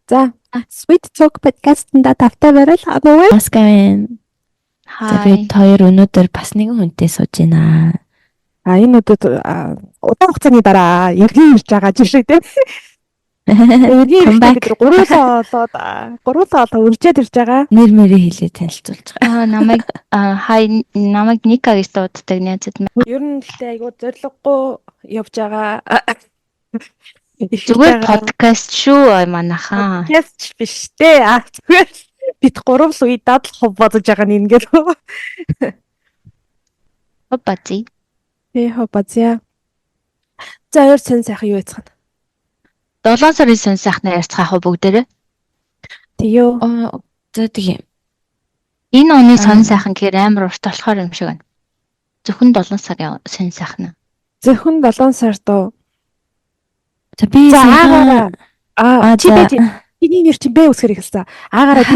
За, Sweet Talk podcast-ында тавтай барил. Агуу. Оскар. За би Хай. хоёр өнөөдөр бас нэгэн хүнтэй сууж байна. Энэ өдөрт удаан хугацааны дараа ергийн ирж байгаа жишээ тийм. Ергийн ирэхдээ бид гуруулаа олоод үржээд ирж байгаа. Нэр мэрээ хэлээ танилцуулж байгаа. Намайг Ника гэж дууддаг найзад маань. Ер нь гэхдээ айгуу зориггүй явж байгаа. Зүгээр подкаст шүү манайхаа. Подкаст биш дээ. Зүгээр бид гурав л үе дадлах бодож байгаа нь ингээд. Бази. Базя. За өөр сэн сайхан юу яцхан. 7 сарын сон сайхнаар ярьцгаах уу бүгдээрээ? Тийё. За тийм. Энэ оны сон сайхан гэхээр амар урт болохоор юм шиг байна. Зөвхөн 7 сарын сон сайхан. Зөвхөн 7 сар доо. За би аагаараа чи за. бэ чиний нэр чи бэ үсгэр ихэлсэн. Аагаараа би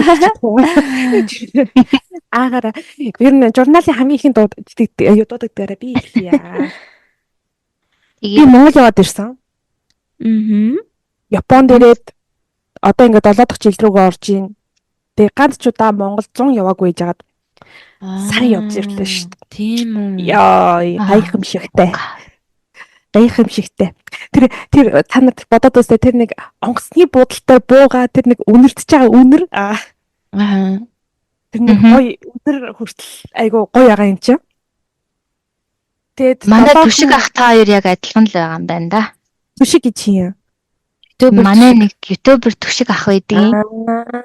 аагаараа ер нь журналын хамгийн ихэнд дуудагдаараа би ихлийа. Би Монгол яваад ирсэн. Японд ирээд одоо ингээд 7 дахь жил рүүгээ орж ийн. Тэгээ ганц ч удаа Монгол 100 яваагүй жагаад сарын явж ирлээ шүү дээ. Тийм үү. Яа, гайхамшигтай. Гайхамшигтай. Тэр та нарт бодоод үзтээ тэр нэг онгоцны буудалтай бууга тэр нэг үнэртж байгаа үнэр тэр нэг гоё үнэр хүртэл айгу гоё байгаа юм чи. Тэгээд манай түшиг ах та хоёр яг адилхан л байгаа юм байна да. түшиг гэж юм. Манай нэг ютубер түшиг ах байдаг.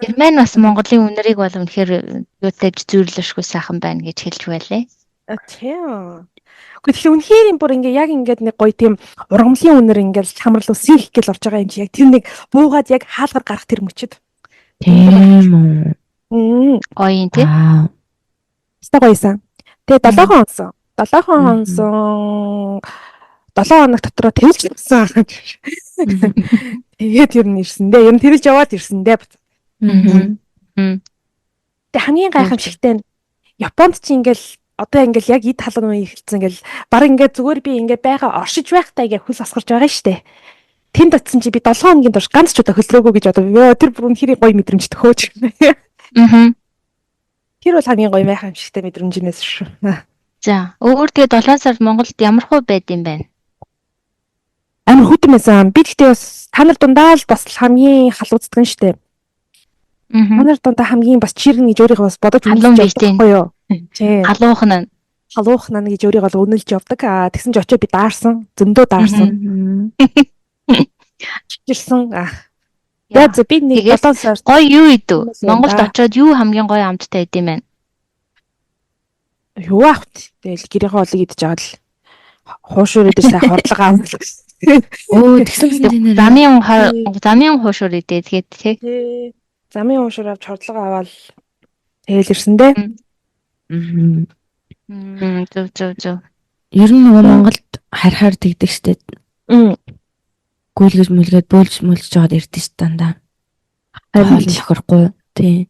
Герман бас Монголын үнэрийг бол үнэхээр юутай зүйрлэшгүй сайхан байна гэж хэлж байлаа. Тийм. Гэхдээ үнэхээр юм бүр ингээ яг ингээд нэг гоё тийм ургамлын үнэр ингээд хамарлуу сих гэл орж байгаа юм чи яг тэр нэг буугаад яг хаалгаар гарах тэр мөчөд. Тийм үү. Гоё тий. Өстой гоёсан. Тэгээ 7 хон онсон. 7 хон онсон. 7 хоног дотроо тэлж гисэн. Тэгээд ер нь ирсэн дээ. Ер нь тэрж яваад ирсэн дээ. Тэгээ хамгийн гайхамшигтай нь Японд чи ингээл одоо ингээл яг эд халуун үе эхэлсэн ингээл баг ингээд зүгээр би ингээд байгаа оршиж байхдаа ингээ хөлс асгарч байгаа штэ. Тэнд очсон чи би 7 хоногийн турш ганц ч удаа хөлрөөгөө гэж одоо ёо тэр бүр үнэхээр гоё мэдрэмж төхөөж. Тэр бол хамгийн гоё гайхамшигтай мэдрэмжнээс шүү. За, өөр тэгээ 7 сард Монголд ямар хөө байд юм бэ? Амар хүтэн байсан. Би гэхдээ бас та нар дундаа л бас хамгийн халууздаг нь штэ. Та нар дундаа хамгийн бас чиргэн гэж өөрийгөө бас бодож үзсэн байхгүй юу? Халуухан нь гэж өөрийгөө л үнэлж явдаг. Тэгсэн ч очоо би даарсан. Зөндөө даарсан. Чичирсэн. Яа за би нэг 7 сар гоё юу идв? Монголд очоод юу хамгийн гоё амттай идэм бэ? Юу аах тэгэл гэрийнхээ олыг идэж байгаа л хуушуур идэж сайн хордлого аав. Тэгсэн замын хуушуур идээ тэгээд тий. Замын хуушуур авч хордлого аваад тэгэл ирсэн дээ. Зөв. Ер нь нөгөө Монголд харахаар тэгдэг штеп. Гүйлгэж мүлгээд бөөлж жоод ирдэ ш дандаа. Харин тохирохгүй. Тийм.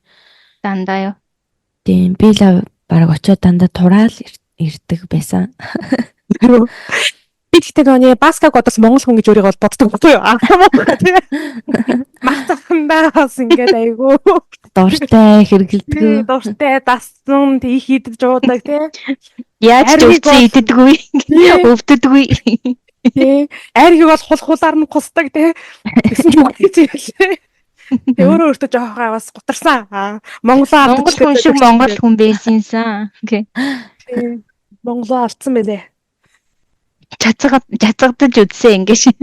Дандаа юу. Тийм. Би л баг очоод дандаа тураал ирдэг байсан. Би гэхдээ нөгөө баскаг одоос монгол хүн гэж өөрийгөө боддог байхгүй юу? Мартахандаа бас ингээд айгу Дуртай хэрэгэлдэг. Дуртай дассан тийх идэж жуудаг тий. Яаж ч өвцөн иддэггүй. Өвддөггүй. Тий. Айргийг бол хулаар нь кусдаг тий. Гэсэн ч үгүй тий. Өөрөө жоохон бас гутарсан. Монгол хүн шиг монгол хүн байсансан. Окей. Монголоо алдсан байлээ. Жацгадаж үдсэн ингэж.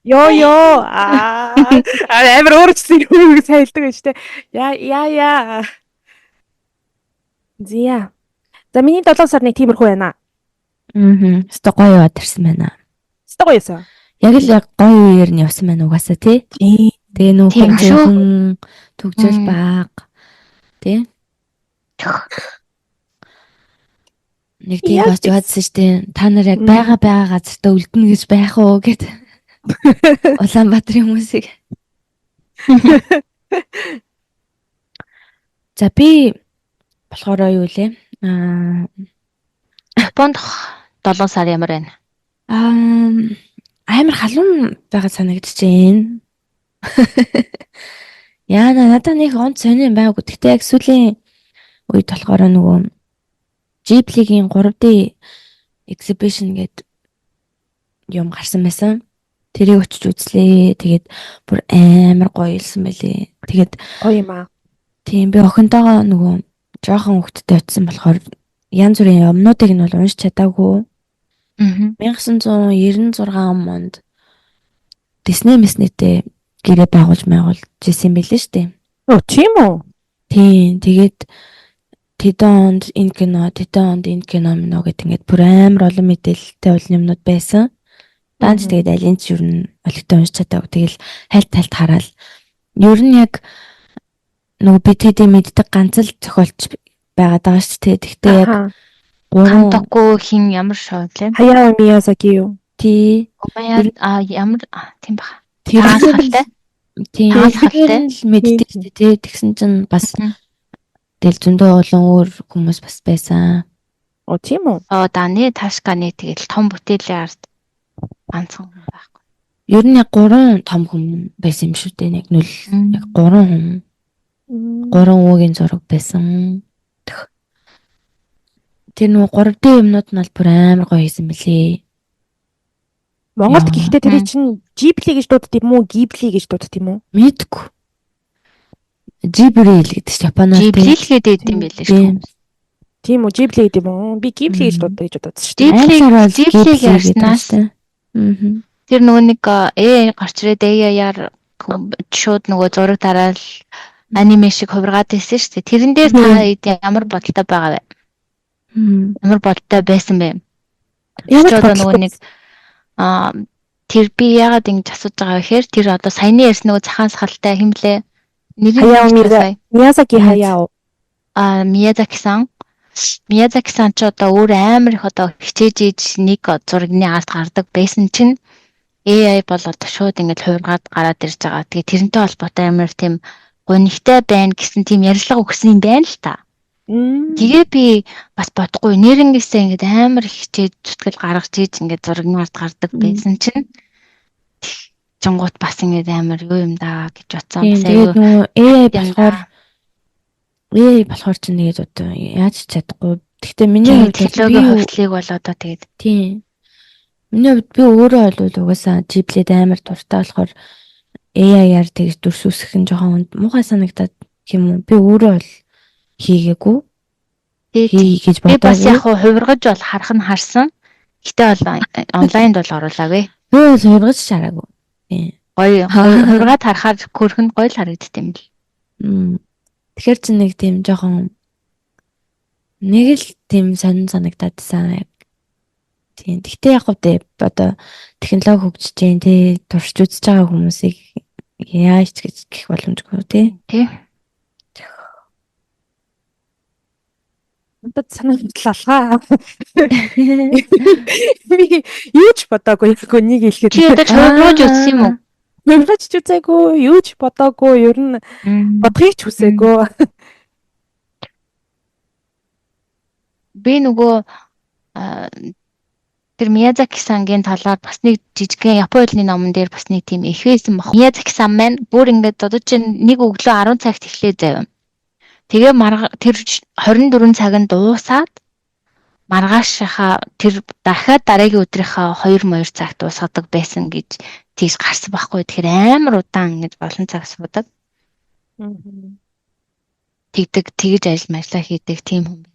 Ёо. Амар өөрчлөсөн юм гэж хэлдэг байж тээ. Яа. Зя. За миний 7 сарны тиймэрхүү байна. Өстой гоё яваад ирсэн байна. Өстой гоё юусан. Яг л гоё үеэр нь явсан байна угаасаа тий. Тэгээ нөхөн төгжөл баг. Тий. Нэг тийм бас яваадсан штэ. Та нар яг байгаа газартаа үлдэнэ гэж байх уу гэд. Улаанбаатарын хүмүүсийг. За би болохоор юу лээ? Японд 7 сар ямар байна? Амар халуун байгаа санагдчихээн. Яана надад нэг онц сонирн байгаагүй. Гэхдээ яг сүүлийн үед болохоор нөгөө Ghibli-гийн 3D exhibition гэдэг юм гарсан байсан. Тэрийг очиж үзлээ. Тэгээд бүр амар гоё илсэн байлээ. Тэгээд Гоё юм аа. тийм би охинтойгоо нөгөө жоохон хөвгтдээ очисон болохоор янз бүрийн юмнуудыг нь бол уншиж чадаагүй. 1996 онд Disney Disney-тэй гэрээ байгуулж ирсэн байлээ шүү дээ. Оо тийм үү? Тийм. Тэгээд тэдэн онд энэ кино минь гэдэг ингээд бүр амар олон мэдээлэлтэй бол юмнууд байсан. Даанч тэгээд аль нь ч юу н олигтой уншиж чадаагүй. Тэгэл хальт хараад ер нь яг нөгөө би тэдний мэддэг ганц л зохиолч байгаад байгаа шүү дээ. Тэгтээ яг Кантоку хин ямар шоу лээ? Хаяо Миязаки юу? тий ямар тийм баха. тэр Таалхалтай. тийм таалхалтай. мэддэг шүү дээ. Тэгсэн чинь бас тэл зөндөө олон өөр хүмүүс бас байсан. Оо тийм үү? Даны Ташканы тэгэл том бүтээлийн ард ганцхан хүн байхгүй. Ер нь яг 3 том хүн байсан юм шүү дээ. Яг яг 3 хүн. 3 уугийн зураг байсан. Тэр нөгөө 3D юмнууд нь бол бүр амар гоё хийсэн мөлий. Монголд гэхдээ тэр чинь Ghibli гэж дууддаг юм уу? Ghibli гэж дууддаг юм уу? Мэдгүй. Ghibli л гэдэг чинь Японоор Ghibli л гэдэг юм байлээ шүү. Тийм үү? Ghibli гэдэг юм уу? Би Ghibli гэж дууддаг гэж бодсон шүү дээ. Ghibli ярьснаас тэр нөгөө нэг гарч ирээд AI-аар шууд нөгөө зураг дараал аниме шиг хувиргаад байсан шүү дээ. Тэрэн дээр та ямар бодолтой байгаа вэ? Ямар бодолтой байсан бэ? Ямар нөгөө нэг тэр би яагаад ингэж асууж байгаа вэ гэхээр тэр одоо саяны ярьсан нөгөө цахан сахалтай химлээ. Миязаки Хаяо. Миязаки-сан ч одоо өөр амар их одоо хичээж ийж нэг зурагны ард гардаг байсан чинь AI бол одоо шууд ингэж хувиргаад гараад ирж байгаа. Тэгээ тэрнтэй холбоотой амар тийм гонигтай байна гэсэн тийм ярилцлага өгсөн юм байна л та. Тэгээ би бас бодохгүй нэрнгээсээ ингэж амар их хичээж зүтгэл гаргаж ийж ингэж зурагны ард гардаг байсан чинь жингууд бас ингэж амар юу юм да гэж бодсон. Тэгээд нөгөө AI болохоор ч нэгэж одоо яаж чадахгүй. Гэхдээ миний хувьд технологийн хөгжлийг бол одоо тэгээд тийм. Миний хувьд би өөрөө бол угаасаа Ghibli-д амар дуртай болохоор AI-аар тэгж дүрс үсгэх нь жоохон муухай санагдаад юм уу. Би өөрөө бол хийгээгүй. Хийж би бас бодоогүй. яг хувиргаж бол харах нь харсан. Гэтэ бол онлайнд бол оруулаагүй. Би бол хувиргаж шараагүй. Тийм. Гоё хувиргаад харахаар хөрхөнд гоё л харагддаг юм л. Тэгэхээр чи нэг тийм жоохон нэг л тийм сонин санагдаадсан. Тийм. Гэхдээ яг хөтэ одоо технологи хөгжиж जैन тий туршиж үзэж байгаа хүмүүсийг яаж ч гэж гэх боломжгүй тий. Тий. Надад санагдлаа. Би юу ч бодоогүй нэг хэлэхэд. Чи одоо хувиргаж үзсэн юм уу? Хувиргаж ч үзээгүй, юу ч бодоогүй, ер нь бодхийг ч хүсээгүй. Би нөгөө тэр Миязаки-сангийн талаар бас нэг жижигхэн Япон хэлний номон дээр бас нэг тийм ихээсэн баг. Миязаки-сан маань бүр ингээд одоо чинь нэг өглөө 10 цагт эхлэе заяа. Тэгээ тэр 24 цагт дуусаад маргаашийнхаа тэр дахиад дараагийн өдрийнхаа 2 цагт дуусгадаг байсан гэж тийш гарсан байхгүй. Тэгэхээр амар удаан ингэж олон цаг суудаг. Тэгж ажиллаа хийдэг тийм хүн байсан.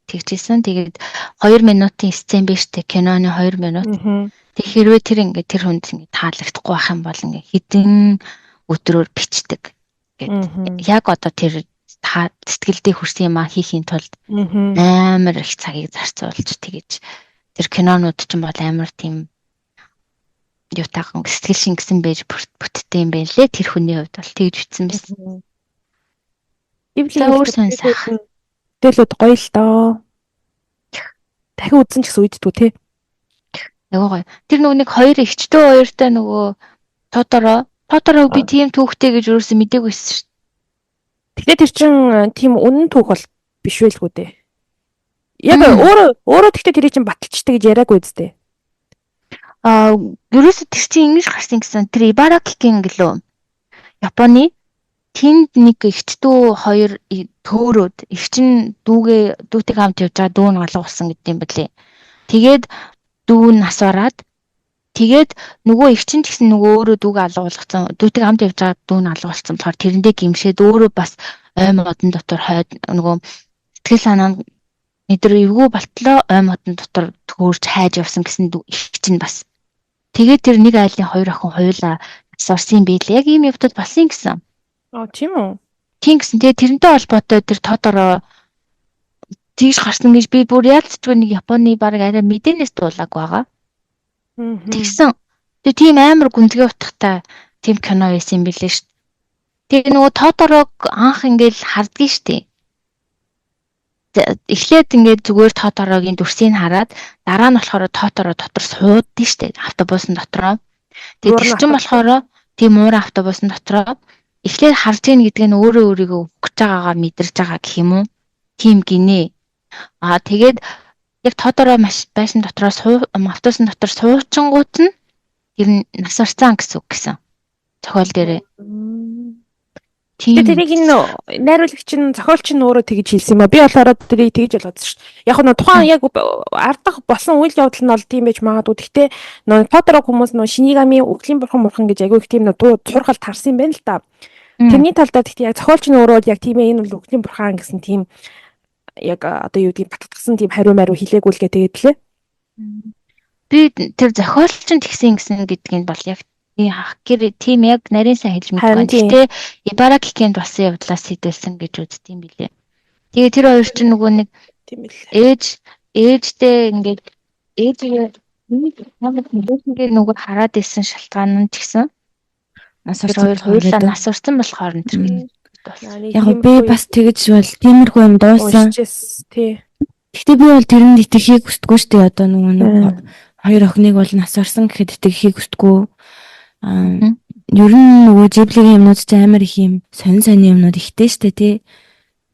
Тэгжсэн. Тэгээд 2 минутын сцен биш тэг киноны 2 минут. Тэг хэрвээ тэр ингээд тэр хүнд ингээд таалагдахгүй байх юм бол ингээд хэдэн өдрөөр бичдэг. Гэт яг одоо тэр сэтгэлдээ хүрсэн юм хийхийн тулд амар их цагийг зарцуулж тэгэж тэр кинонууд ч юм бол амар тийм юутайхан сэтгэл шингэсэн байж бүтдээ юм байна лээ. Тэр хүний хувьд бол тэгж бичсэн байсан. Ивлээ өөр сонсох. Дэлүүд гоё л доо. Дахин үзсэн ч гэсэн үйддгүү те. Нөгөө гоё. Тэр нөгөө нэг хоёр эгчтэй хоёртай нөгөө Тоторо би тийм түүхтэй гэж өөрөөсөө мдэггүйсэн шүү. Тэгтээ тэр чин тийм үнэн түүх бол биш байлгүй дээ. Яг өөрөө тэгтээ тэр чин баталчтай гэж яриаггүй зү. Ерөөсөө тэр чин ингэж гарсан гэсэн тэр Ибаракигийн гэлөө. Японы тэнд нэг эгч дүү хоёр төөрөөд эгч нь дүүтэйг хамт явж байгаа дүү нь алга болсон гэдэг юм бэлээ. Тэгээд дүү нь нас бараад тэгээд нөгөө эгч нь гэсэн нөгөө өөрөө дүүгээ алга болгоцсон дүүтэйг хамт явж байгаа дүү нь алга болсон болохоор тэрэндээ гимшээд өөрөө бас ой модон дотор хойд нөгөө сэтгэл санаа нь өдөр эвгүй болтлоо ой модон дотор төөрж хайж явсан гэсэн эгч нь бас тэгээд тэр нэг айлын хоёр охин хоёулаа нас орсон юм билээ. Яг ийм явдад болсон гэсэн. Тийм үү? Тийм гэсэн. Тэгээ тэрнтэй холбоотой тэр тодороо тэгж гарсан гэж би бүр яалтчгүй нэг Японы баг арай мэдээнээс дуулааг байгаа. Тэгсэн. Тэгээ тийм амар гүнзгий утгатай тийм кино байсан юм билээ шүү дээ. Тэгээ нөгөө тодорог анх ингээл хардгий шүү дээ. Эхлээд ингээд зүгээр тодорогийн дүрсийг хараад дараа нь болохоор тодороо дотор сууддээ шүү дээ. Автобусын дотроо. Тэгээ тэр чинь болохоор тийм уур автобусын дотроо эхлээд харж ийн гэдэг нь өөрөө өөрийгөө өгч байгаагаа мэдэрч байгаа гэх юм уу? Тийм гинэ. Тэгээд яг тодороо байшин дотроо автобусын дотор суучингууд нь тэр нь нас орсон гэсэн үг гэсэн. Зохиол дээрээ. Тэгээд тэрийг энэ найруулагч нь зохиолч нь өөрөө тэгж хэлсэн юм а. Би болохоор тэрийг тэгж ойлгосон шүү дээ. Яг нь тухайн яг ардах болсон үйл явдал нь бол тийм байж магадгүй. Гэхдээ нөө тодороо хүмүүс нөө Шинигами өвглийн бурхан гэж айгүй их тийм нөө туурхал тарсан юм байна л да. Тэрний талдаа гэхдээ яг зохиолч нь өөрөө яг тийм энэ бол өвглийн бурхан гэсэн тийм яг одоо юу гэдгийг батгдсан тийм хариу мариу хэлээгүй л тэгээд лээ. Би тэр зохиолч нь тэгсэн гэдгийг бол яг гэр тийм яг нарийн сайн хэлж мэдгүй. Гэхдээ Ибаракикэнд болсон явдлаас сэдвэлсэн гэж үздэг юм билээ. Тэгээ тэр хоёр чинь нөгөө нэг тийм ээ. ээжтэй ингээд ээжгээ нөгөө хараад исэн шалтгаан нь ч гэсэн нас хоёулаа нас орсон болохоор энэ тэр. Яг би бас тэгэж бол тиймэрхүү юм дуусан. Тий. Гэхдээ би бол тэрэнд итгэхийг хүсдэггүй шүү дээ. Одоо нөгөө хоёр охиныг бол нас орсон гэхэд итгэхийг хүсдэггүй. Ер нь нөгөө Ghibli-ийн юмнууд ч амар их юм сонь юмнууд ихтэй штэ тий.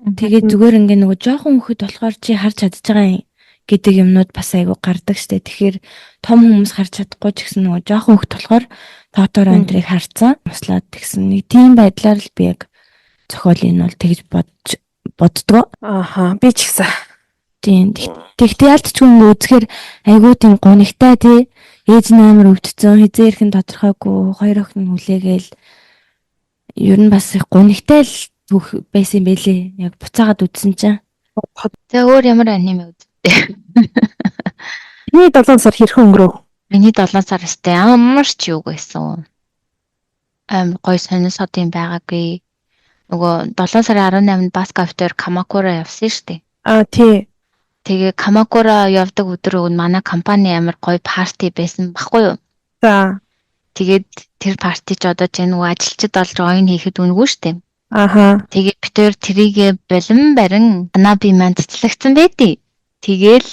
Тэгээд зүгээр ингээ нөгөө жоохон хөхөд болохоор чи харж чадж байгаа гэдэг юмнууд бас айгу гардаг штэ. Тэгэхээр том хүмүүс харж чадахгүй ч гэсэн нөгөө жоохон хөхөд болохоор Тоторо энтрийг харцсан. Маслаад тэгсэн нэг тийм байдлаар л би яг зохиолын бол тэгж боддгоо. Би ч гэсэн. Тийм. Тэгтээ ялцчгүй ингээ үзэхээр айгу тийм гонигтай тий. Ээж нь амар өвдсөн, хизээ ирэхэн тодорхойгүй, хоёр охин хүлээгээл ер нь бас их гонигтай л байсан байлээ. Яг буцаагаад үзсэн чинь. Тэгээ өөр ямар аниме үзтээ. Миний 7 сар хэрхэн өнгөрөв? Миний 7 сар өстэй амар ч юу байсан. Гой сонин содын байгаагүй. Нөгөө 7 сарын 18-нд Баскавтер Камакура явсан шүү дээ. Тий. Тэгээ Камакура явдаг өдөр өгн манай компани амар гоё парти байсан баггүй юу? За. Тэгээд тэр парти ч одоо ч нөгөө ажилчид олж ойн хийхэд үнэгүй штэ. Тэгээд битээр трийгээ болон барин Анаби маань цэцлэгдсэн байдий. Тэгээл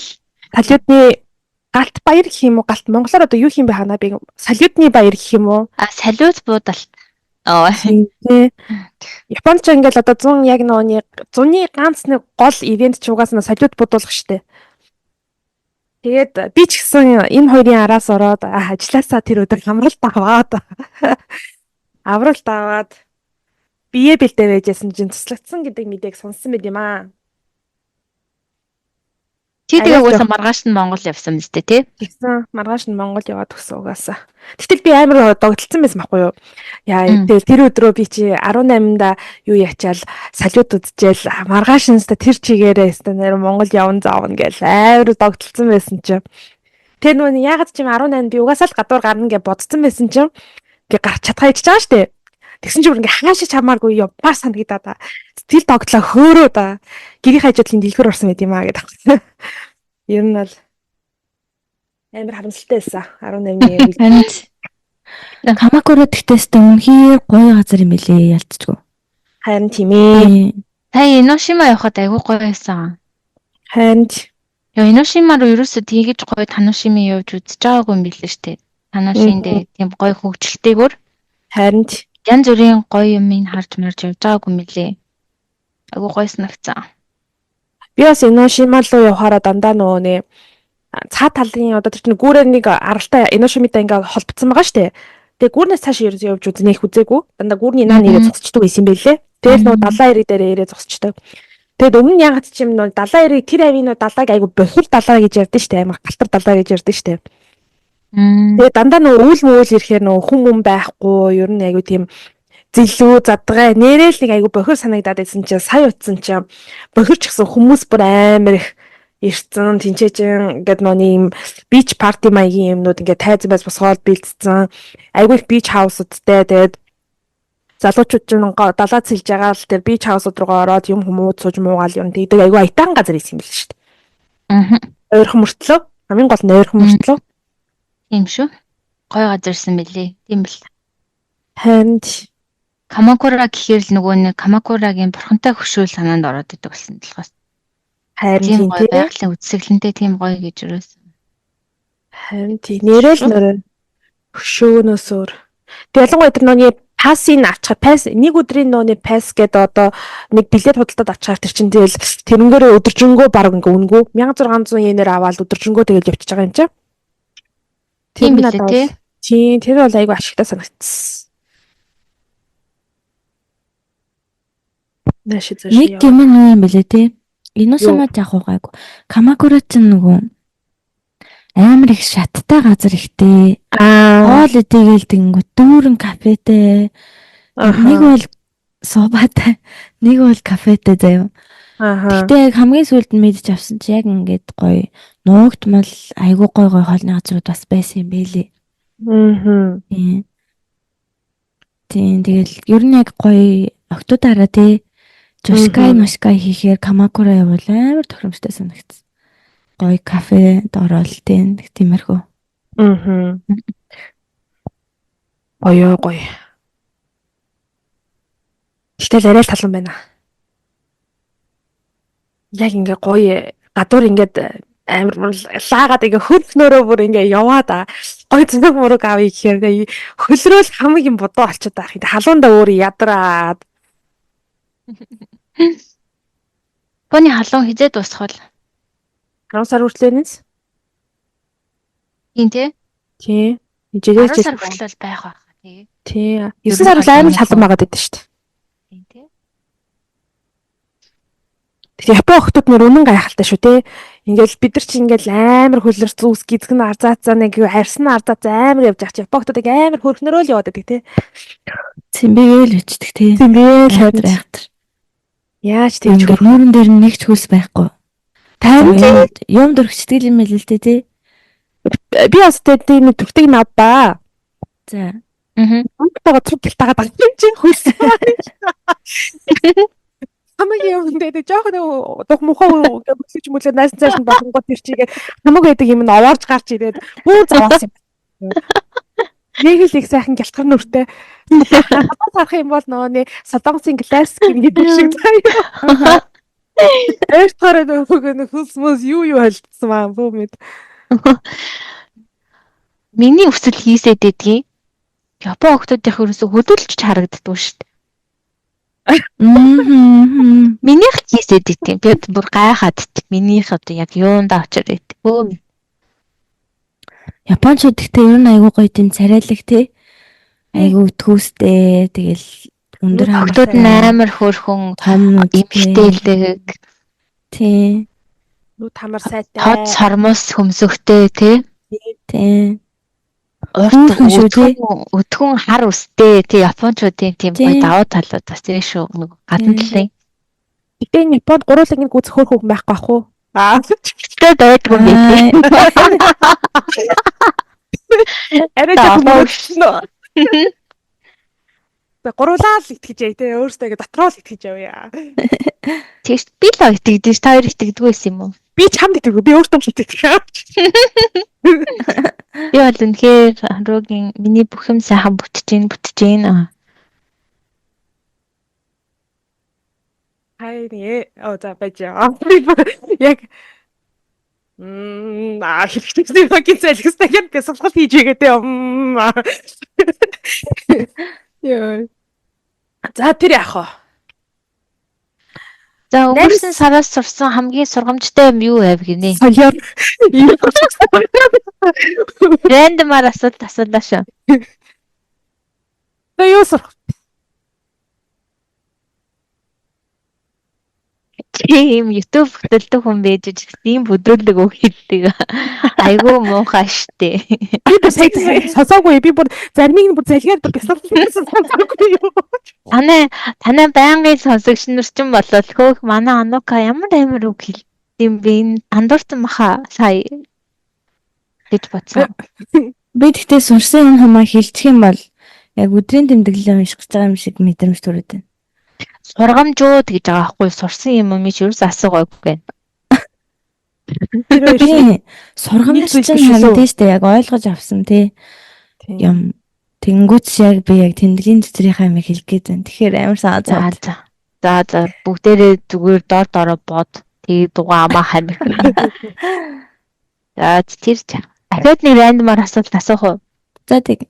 салютны галт баяр гэх юм уу? Галт монголоор одоо юу юм бэ Анаби? Салютны баяр гэх юм уу? Салют буудалт. Тий. Японд ч ингээл одоо 100 яг нөөний 100-ны ганц нэг гол ивент ч угаас нь салют будуулах штэ. Тэгээд би ч гэсэн энэ хоёрын араас ороод ажилласаа тэр өдөр авралт аваад бие бэлдээ байжсэн чинь туслагдсан гэдэг мэдээг сонссон байт юм аа. Чи тэгээ угаасаа маргааш нь Монгол явсан мэт тий? Тэгсэн маргааш нь Монгол яваад өгсөн угаасаа. Тэгтэл би амар догтлцсан байсан байхгүй юу? Яа тэгэл тэр өдрөө би чи 18-нда юу ячаал салют үзчихэл маргааш нь тэр чигээрээ нэр Монгол явна заавна гэж амар догтлцсан байсан чинь. Тэр нөгөө ягаад ч юм 18-нд би угаасаа л гадуур гарна гэж бодсон байсан чинь ингээ гарч чадхаа ичж байгаа штэ. Тэгсэн чинь бүр ингээ хаашаа чамааргүй яваа санагдаад сэтгэл тогтлоо хөөрөө да. Гэрийн хажуудлын дэлгүүр орсон байт юм аа гэдэг. Ер нь бол амар харамсалтай байсан 18-ны Камакура тэгтээстэй үнхээр гоё газар юм билээ ялцчгүй. Харин тийм ээ. Сая Эношима явахад айгүй гоё байсан. Харин Эношима руу ерөөсөө тэгэж гоё Таношими явж үзэж байгаагүй юм билээ штэ. Таношиндээ тийм гоё хөгжилтэйгөр. Харин янз бүрийн гоё юмыг харж марж явж байгаагүй мэлээ. Айгуу гоё санагцсан. Би бас Эношима руу явахаараа дандаа нөгөө нэ цаа талын одоо тэр чинь гүүрээ нэг аралтай Эношимитай ингээ холбогдсон байгаа штэ. Тэгээ гүүрнээс цааш ерөөсөө явж үзэн их үзээгүй. Дандаа гүүрний наа нэрээ зогсчдөг байсан юм байлээ. Тэгэл нөгөө далайн эрэг дээр ирээ зогсчдөг. Тэгэд өмнө нь ягаад ч юм нөгөө далайн эрэг тэр авийн нөгөө далайг айгу бохир далай гэж ярьдэн штэ. Амар галтар далай гэж ярьдэн штэ. Тэгээ дандаа нөгөө үйл мөөл ирэхээр нөгөө хүм байхгүй. Ер нь айгу тийм зэлүү задгай нэрэл нэг айгу бохир санагдаад байсан чинь сая утсан чинь бохирч гэсэн хүмүүс бүр амар их ирсэн тэнцээжэн ингээд нөө ийм бич парти маягийн юмнууд ингээд тайзан байс босгоод бэлдсэн айгүй их бич хаусуудтай тэгээд залуучууд ч далаад сэлж байгаа л тэр бич хаусууд руугаа ороод юм хүмүүд сууж муугаал юм тэгдэг айгүй аятаан газар исэн юм л шүү дээ. Аа. Ойрхон мөртлөө хамгийн гол нь ойрхон мөртлөө. Тийм шүү. Гой газар исэн мэлээ. Тийм бэл. Ханд Камакура гэхээр л нөгөө нэг Камакурагийн бурхантай хөшөөл санаанд ороод идэг болсон талаас. Харин тийм байгалийн үсгэлэнтэй тийм гоё гэж юусэн. Харин тийм нэрэл нөрөө хөшөөнөөсөөр. Ялангуяа тэр нөөний пассыг авчихаар нэг өдрийн нөөний пасс гэдэг одоо нэг билет худалдаад авчихаар тэр чинь тэгэл тэрнгээрээ өдөржингөө баг ингээ үнгүү 1600 йенээр аваад өдөржингөө тэгэл явчихж байгаа юм чи. Тийм билээ тий. Тийм тэр бол айгүй ашигтай санагдсан. Нэг юм юм билээ тий. Иносома жахуугаагүй. Камакура ч нөгөө амар их шаттай газар ихтэй. Хоол идэгээл тэнгүү дүүрэн кафетэй. Нэг бол субатай, нэг бол кафетэй заяа. Гэтэ яг хамгийн сүүлд нь мэдэж авсан чи яг ингээд гоё нуугдмал айгуу гоё хоолны газрууд бас байсан юм байлээ. Тийм тэгэл ер нь яг гоё октодаараа тий. Жошкай машкай хийхээр Камакура явал амар тохиромжтой санагдсан. Гоё кафе дорол тиймэрхүү. Гоё. Гэтэл арай л талан байна. Яг ингээ гоё гадуур ингээд амар лаагаад ингээ хөлнөрөө бүр ингээ яваад гоё зүг мураг авъя гэхээр хөлрөөл хамгийн бодоо олчиход байх. Халуунда өөр ядраад. Боны халуун хизээ дуусах бол 10 сар хүртэл нээс. Тийм тий. Тий. 10 сар хүртэл байх байх тий. Тий. 9 сар хүртэл амар халуун байгаад байдаг шүү дээ. Тийм тий. Тэгээ Япон охтууд нэр үнэн гайхалтай шүү те. Ингээл бид нар чи ингээл амар хөлөр зүс гизг нь арзаацаа нэг харьсан ардаац амар явж байгаа чи Япон охтууд амар хөрхнөрөө л яваад байдаг те. Цэмбэгээл өчтдөг те. Цэмбэгээл хайхтар. Яаж тэгж нүүрэн дээр нэг ч хөлс байхгүй. Тайван юм дөрвчдөг юм л л те те. Би бас тийм төртгийг нь авбаа. За. Унтаага зүг гэлтагаад байгаа юм чи хөлс. Хамгийн өмнөд жоохон дух мухаа бүсэж мүлээ найсан цааш нь болгонгод тэр чигээ хамаг байдаг юм нь овоорж гарч ирээд бүр заваас юм. Нэг л их сайхан гялтгар нүртэй. Харах юм бол нөөний Солонгосын классик гэдэг шиг заяа. Эстгээр нөгөө хөлсмөс юу хэлсэн маа бүү мэд. Миний өсөл хийсэд байдгийг Япон хүмүүсийнх ерөөсө хөдөлж харагддаг шүү дээ. Минийх хийсэд идэв. Би бүр гайхаад идэв. Минийх одоо яг юунд очир идэв. Япончууд гэхдээ ер нь айгүй гоё тийм царайлаг тий. Айгүй төөстэй. Тэгэл өндөр хамтууд амар хөөрхөн эмхтэйлэг. Тий. Нүд хамар сайтай. Хот сормос хөмсөхтэй тий. Тий. Өдгөн хар үстэй тий японочдын тийм гоё давуу талууд бас тийм шүү нэг гадна талын. Гэтэ Японд гуруулаг ингэ гүц хөөрхөн байхгүй ах уу? Тэ байдгүй юм. Арай жоо. Гуруулаа л итгэж яа тий өөртөө ингэ дотроо л итгэж явъя. Тэгш би л итгэдэж та хоёр итгэдэггүй байсан юм уу? Би чамд итгэв. Би өөртөө л итгэв. Би бол үнэхээр Харугийн миний бүх юм сайхан бүтэж гин. Хайрээ. За байж яа. Яг хэрэгтэй гинцэлхстэй яг би суулгал хийж игээдээ. Яа. За тэр яах вэ? За өнгөрсөн сараас сурсан хамгийн сургамжтай юм юу байв гинэ? Соёр. Рэндомаар асуулт асуулаа шүү. Тэгээ юу сурах? Тийм YouTube хөтөлдөг хүн байж ийм бүдрүүлэг үг хэлдэг. Айгуу муухай штэ. Би бүр сонсоогүй. Би бүр зармиг бүр залгаад бүр сонсоогүй юу. Танай байнгын сонсогч нар ч юм болол хөөх манай Анука ямар амар үг хэлдэм бэ? Энэ андуурсан маха сая гэж бодсон. Би тэгтээ сурсан юм хамаа хэлчих юм бол яг өдрийн тэмдэглэлээ унших гэж байгаа юм шиг мэдрэмж төрөд байна. Сургамжууд гэж байгаа байхгүй сурсан юм чи юу асуугаагүй байна. Би сургамж чинь харагдаж штэ яг ойлгож авсан тий. Юм тэнгуүч яг би яг тэмдэглэлийн цэцрийнхаа юм хэлэх гээд байна. Тэгэхээр амар саа. За бүгдээрээ зүгээр дор бод. Тэгээ дугаа амаа хамиг. За тэр ахад нэг рандомаар асуулт асуух уу? За тэг.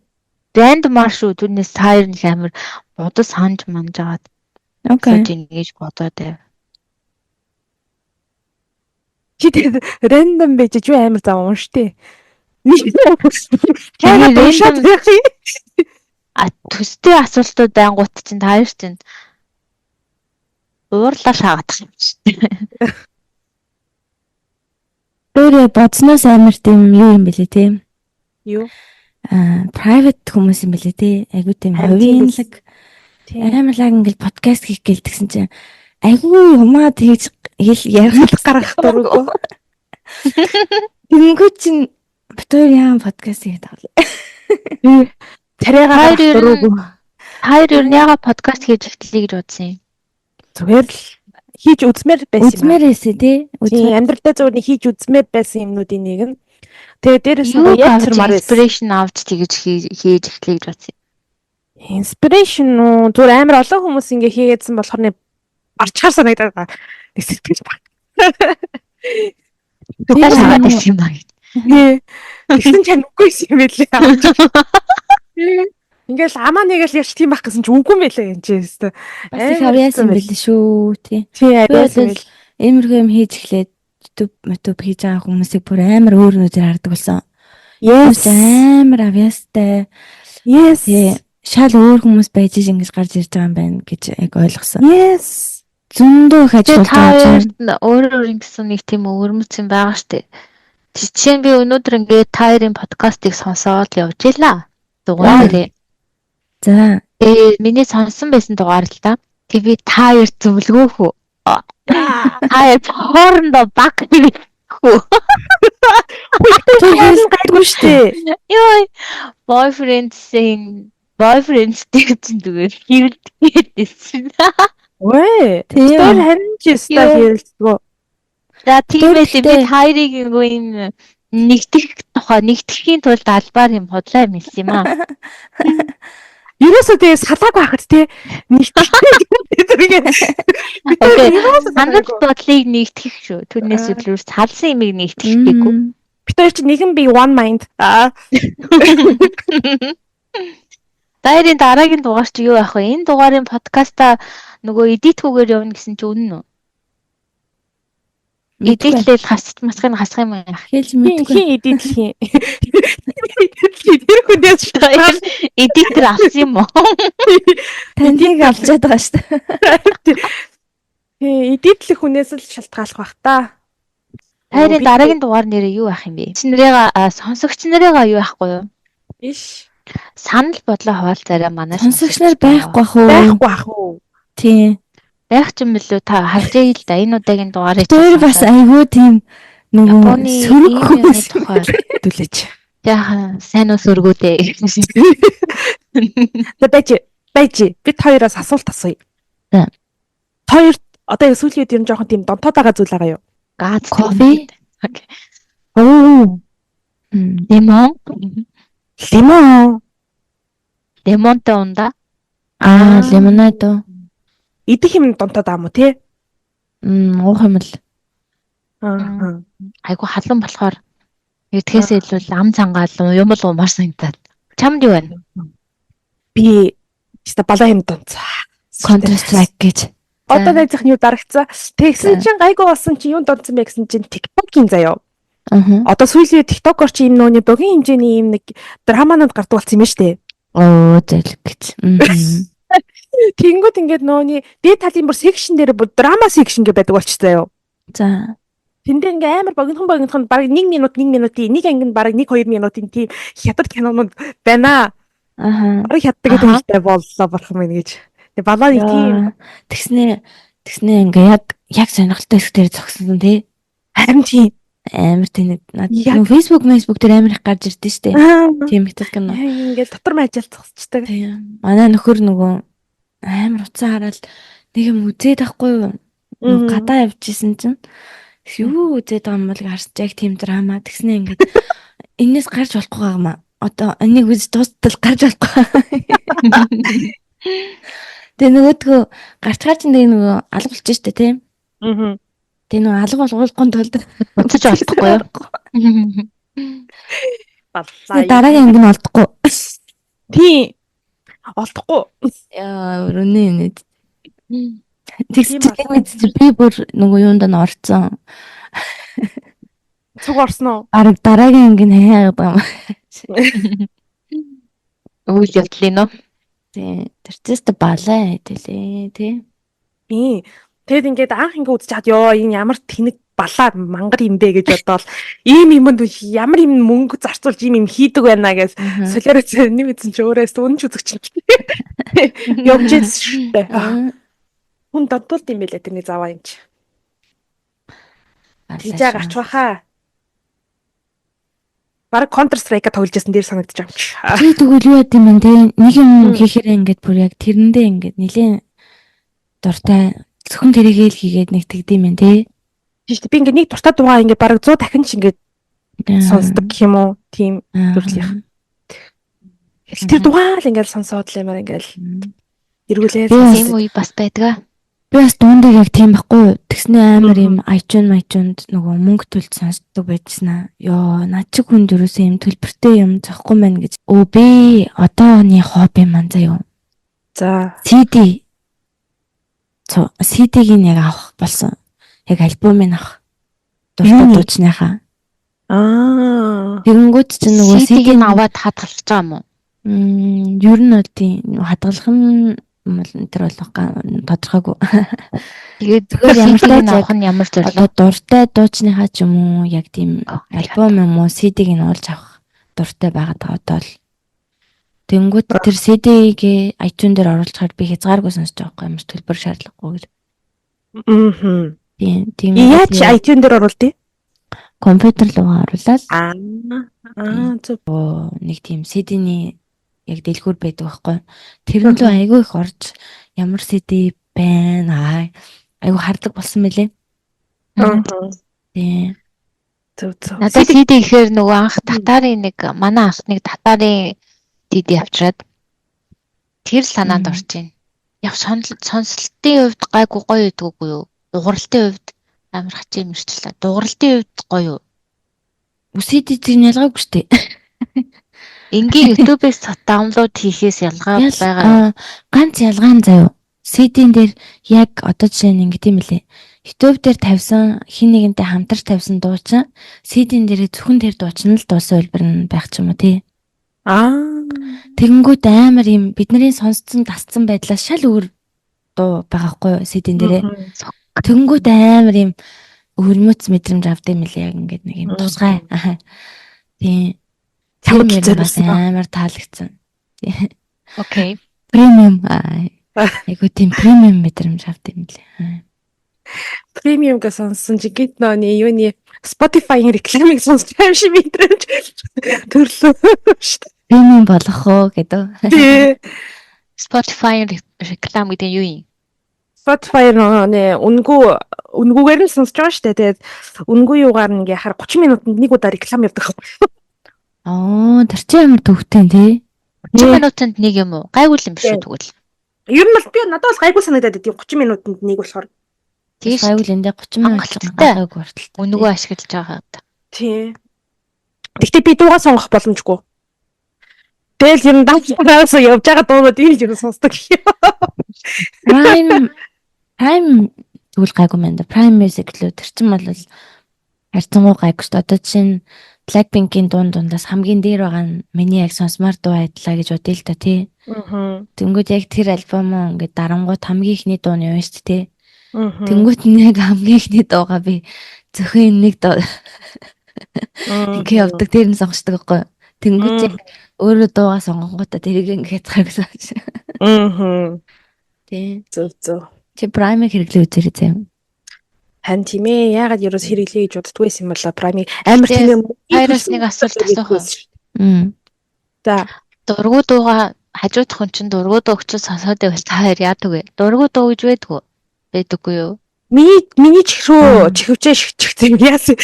Рандомаар шүү түүнээс саяр нэг амар бодос ханж манжаад. Окей. Ингэж бодоод байв. Чи тэр рандом байж юу амар зав унштэй. Төстэй асуултууд байнгут чинь таяр чинь уурлаа шаагадаг юм чинь. Өөрөө бодсноос амар тийм юу юм бэлээ тийм. Юу? Private хүмүүс юм бэлээ тий. Айгуу тийм хувийнлаг амарлаг ингээл подкаст хийх гэлтгсэн чинь айгуу юмаа тэгж ярих гаргах дурггүй. Тэнгүү чин битүүр яам подкаст хийх таавал. Царайгаа дурггүй. Хайр юу яга подкаст хийж эхлэе гэж бодсон юм. Зүгээр л хийж үзмээр байсан юм. Үзмээр эсэ тий. Амьдралдаа зүгээр хийж үзмээр байсан юмнуудын нэг нь. Тэгээ дээрээс нь яг цармаар inspiration авч тэгж хийж эхлэе гэж бодсон. Inspiration уу зүгээр амар олон хүмүүс ингэ хийгээдсэн болохоор арчаар санагдаад байгаа. Тэгсэж баг. Тэгсэн юм байна. Тэгсэн ч үгүй юм байлээ. Ингээл амаа нэгэл ярьж тийм байх гэсэн чи үгүй юм байлээ энэ ч юм. Бас их авьяасан байлээ шүү тий. Тий авьяасан байл. Иймэрхүү юм хийж эхлээд YouTube хийж байгаа хүмүүсийг бүр амар өөр нүдээр хардаг болсон. Yes амар авьяастай. Yes. Шал өөр хүмүүс байж ингэж гарч ирж байгаа юм байна гэж яг ойлгосон. Yes. Зөндөө их ажиллаж байгаа. Өөр ингэсэн нэг тийм өвөрмөц юм байгаа штэ. Жишээ нь би өнөөдөр ингээд таарийн подкастыг сонсоод явж илаа. Дугаар дээр. За. Миний сонсон байсан дугаар л та. Тэг би таар зөвлгөөхөө. Таар хоорондоо баг хүү. Тэггүй штэ. Йой. Boyfriends чинь зүгээр хийвэлдгээдсэн. Ой. Тэр харин ч өстой хийвэлдгөө. За тиймээс би хайрыг юм нэгтгэхийн тулд албаар юм худлаа юм хэлсэн юм аа. Ерөөсөө тэгээ салааг байхад те нэгтгэх. Санал бодлыг нэгтгэх шүү. Түүнээс илүү салсан юмыг нэгтгэхгүй. Бид хоёр чи нэгэн би one mind. Дайрын дараагийн дугаар чи юу байх вэ? Энэ дугаарын подкаста нөгөө эдитгүүгээр явна гэсэн чи үнэн үү? Эдитлэл хасч масхыг хасах юм яах? Хэлж мэдгүй. Хин эдитлэх юм. Тэр хүнээс шахаа. Эдитер авсан юм уу? Таныг авчаад байгаа шүү дээ. Эдитлэх хүнээс л шалтгааллах бах та. Дайрын дараагийн дугаар нэрээ юу байх юм бэ? Чи нарыгаа сонсогч нарыгаа юу байхгүй юу? Иш. Санал бодлоо хуваалцаарай манай сонсогч нар байхгүй бах уу? Байхгүй бах уу? Тий. Байх ч юм билүү та хавчаа л да энэ удаагийн дугаарыг тэр бас айгүй тийм нөгөө сөрөг хүмүүс төлөөч. Яахан сайн уу сөргүүдээ. Байж бид хоёроос асуулт асууя. За. Хоёр одоо сүүлийн үед юм жоохон тийм донтоод байгаа зүйл байгаа юу? Газ кофе. Оо. Лимонтой унда. Лимонадо. Идэх юм донтоод байгаа мó тий? Уух юм л. Айгу халуун болохоор эдгээс илүү ам цангаал юм л уумар санагдаад. Чамд юу байна? Би чи балаа юм донцоо. Counter Strike гэж. Одоо найзах нь юу дарагцсан. Тэгсэн чинь гайгүй болсон чи юу донцсон бэ гэсэн чинь TikTok-ийн заяа. Одоо сүүлийн TikTok-оор чи юм нөөний богийн хэмжээний юм нэг драманууд гардаг болсон юм шүү дээ. Оо зөвлөх гэж. Тэнгүүд ингээд нөөний дээд талын бүр секшн дээр бүр драма секшн гэдэг болчихсон юу. За. Тэндээ ингээ амар богинохон баг 1 минутын нэг ангинд баг 1-2 минутын тийм хятад кинонууд байна. Аха. Баг хятад гэдэг хэлтэй боллоо бурхан минь гэж. Тэгээ балааны тийм тэгснээ ингээ яг сонирхолтой хэсгээр зогсон тий. харин тийм Амар тэнэг. Нөгөө Facebook дээр амар их гарч ирдэ штэ. Тийм хятад кино. ингээл дотор маяжаал зогсчдаг. Тийм. Манай нөхөр нөгөө амар уцаа хараад нэг юм үзээд ахгүй юу? Нөгөө гадаа явжсэн чинь юу үзээд байгаа юм бол гарч яг тийм драма тэгснэ ингээд энэс гарч болохгүй юм аа. Одоо энийг үз дуустал гарч болохгүй. Тэгээ нөгөөдгөө гарчгаа чинь нөгөө алга болчих штэ тийм. Тэгээ нөгөө алга болгохгүй тулд Уцаж олдохгүй юу? дараагийн анги нь олдохгүй. Тийм. Олдохгүй. Яа, өрөөний нэт. Тэгсэн би бүр нөгөө юунд нь орцсон. Цуг орсон уу? Бараг дараагийн анги нь хаяагаад байгаа юм. Үйл явдлын уу? Тий, тэрчээсээ балаа хэдэлээ тий. Тийм. Тэгэд ингээд анх ингээ үзэж чад ёо энэ ямар тэнэг балаа мангар юм бэ гэж бодоол ийм юмд ямар юм мөнгө зарцуулж ийм юм хийдэг байна гэж солиороо нэг үзэн чи өөрөөс үнэн ч үзэгч. Явж ирсэн шүү дээ. Хүн додтолт юм байлаа тэрний заваа юм чи. Тийжээ гарч баха. Бараг Counter Strike-а тоглож байсан дээр санагдаж байгаа юм чи. Тий тэгвэл юу яд юм бэ те нэг юм хийхээр ингээд бүр яг тэрэндээ ингээд нилийн дуртай зөвхөн тэрийгээ л хийгээд нэг тэгдэм юм те. Тийм шүү дээ. Би ингээд нэг дуртай дуугаа ингээд бараг 100 дахин ч ингээд сонсдог гэх юм уу? Тийм төрлийнх. Тэр дуугаа л ингээд сонсоод л юмар ингээд эргүүлээ. Тийм үе бас байдаг. Би бас дундаа яг тийм байхгүй. Тэгснээ амар юм iTunes нөгөө мөнгө төлж сонсдог байжснаа. Йоо, над чиг хүнд юусэн юм төлбөртэй юм зохгүй мэн гэж. Өө би одооны хобби маань заяа. За. CD-г яг авах болсон. Яг альбомыг авах. Дуртай дуучныхаа. Тэгэнгүүт чинь нөгөө CD-г аваад хадгалж байгаа юм уу? Ер нь бол тийм хадгалах нь тэр болох тодорхойгүй. Тэгээд зүгээр CD-г авах нь ямар зорилго? Дуртай дуучныхаа ч юм уу яг тийм альбом юм уу CD-г нь олж авах дуртай байгаад байгаа одоо л. Тэнгүүд тэр CD-г iTunes дээр оруулахаар би хязгааргүй сонсож байгаа юм ямар төлбөр шаардлагагүй гэж. Тийм. Яаж iTunes дээр оруулдیں۔ Компьютер руу оруулаад. Зөв. Нэг тийм CD-ний яг дэлгүүр байдаг байхгүй. Тэр нь л айгүй их орж ямар CD байна. Айгүй хардаг болсон мөлий. Тийм. Зөв. Надад CD гэхээр нөгөө анх татарын манай анх нэг татарын CD авчираад тэр санаанд орж ийн. Яг сонслтын хувьд гайгүй гоё идэггүй юу? Дугарлтын хувьд амар хачин юм шилээ. Дугарлтын хувьд гоё юу? CD-ийг ялгаагүй шүү дээ. Ингийн YouTube-ээс даунлоод хийхээс ялгаа байгаа. Ганц ялгаа нь заяа. CD-н дээр яг одоо жишээ нь ингэ тийм үлээ. YouTube дээр тавьсан хин нэгэнтэй хамтарч тавьсан дуучин CD-н дээр зөвхөн тэр дуучин л дуусан хэлбэр нь байх ч юм уу тий. Тэгэнгүүт амар юм бидний сонсцсон тасцсан байдлаас шал өөр дуу байгаа хгүй CD-н дээрээ. Тэгэнгүүт амар юм өрмөц мэдрэмж авдаг юм лээ яг ингэ нэг юм тусгай. Тий. Тэр бас амар таалагдсан. Окей. Премиум айгуу тийм премиум мэдрэмж авдаг юм лээ. Премиум гэж сонссон чи гит нөөний юуны Spotify-ийн рекламыг сонсч юм шиг мэдрэмж төрлөө шүү дээ. Премиум болох уу гэдэг. Тий. Spotify реклам гэдэг юу юм? Spotify нөө үнгүүгээр нь сонсож байгаа шүү дээ. Тэгээд үнгүү юугаар нэг яхаар 30 минутанд нэг удаа реклам явдаг. Тэр чинь амар төвхтэй тий. 30 минутанд нэг юм уу? Гайгүй юм биш үү тэгвэл? Ер нь бол би надад бас гайгүй санагдаад идэв 30 минутанд нэг болохоор. Тийш гайгүй л энэ 30 минут гайгүй хүртэл. Үнгүү ашиглаж байгаа. Тий. Гэхдээ би дуугаа сонгох боломжгүй. Тэгэл ер нь давхраас явж байгаа дуунууд ийм юм сонсдог. Prime тэгвэл гайгүй мэн. Prime Music лөө тэр чинь бол харьцангуй гайгүй шүү дээ. Одоо жишээ нь Blackpink-ийн дундаас хамгийн дээр байгаа нь миний яг сонсмаар дуу байдлаа гэж бодъё л да тий. Тэнгүүд яг тэр альбом ингээд дарангуут хамгийн ихний дуу нь юу шүү дээ тий. Тэнгүүд нэг хамгийн ихний дуугаа би зөвхөн нэг дуу ингээд явдаг тэр нь сонгочдөг байхгүй. Тэнгүүд яг өөрөө дуугаа сонгонгуудаа тэрийг ингээд хязгаар гэсэн. Тий. Зөв. Чи Prime хэрэглээ үзэрэй зэм. Хан тийм ээ. Яагаад ерөөс хэрэглэе гэж боддгүй байсан юм бол Prime амар тийм юм. Хайраас нэг асуулт асуух. За. Дургу дууга хажуудах хүн чинь дургу дуу өгч сонсоод байвал та хоёр яадаг вэ? Дургу дуу гэж байдгүй. Байдаггүй юу? Миний чихрүү чихвчээ шигчихсэн юм яасан.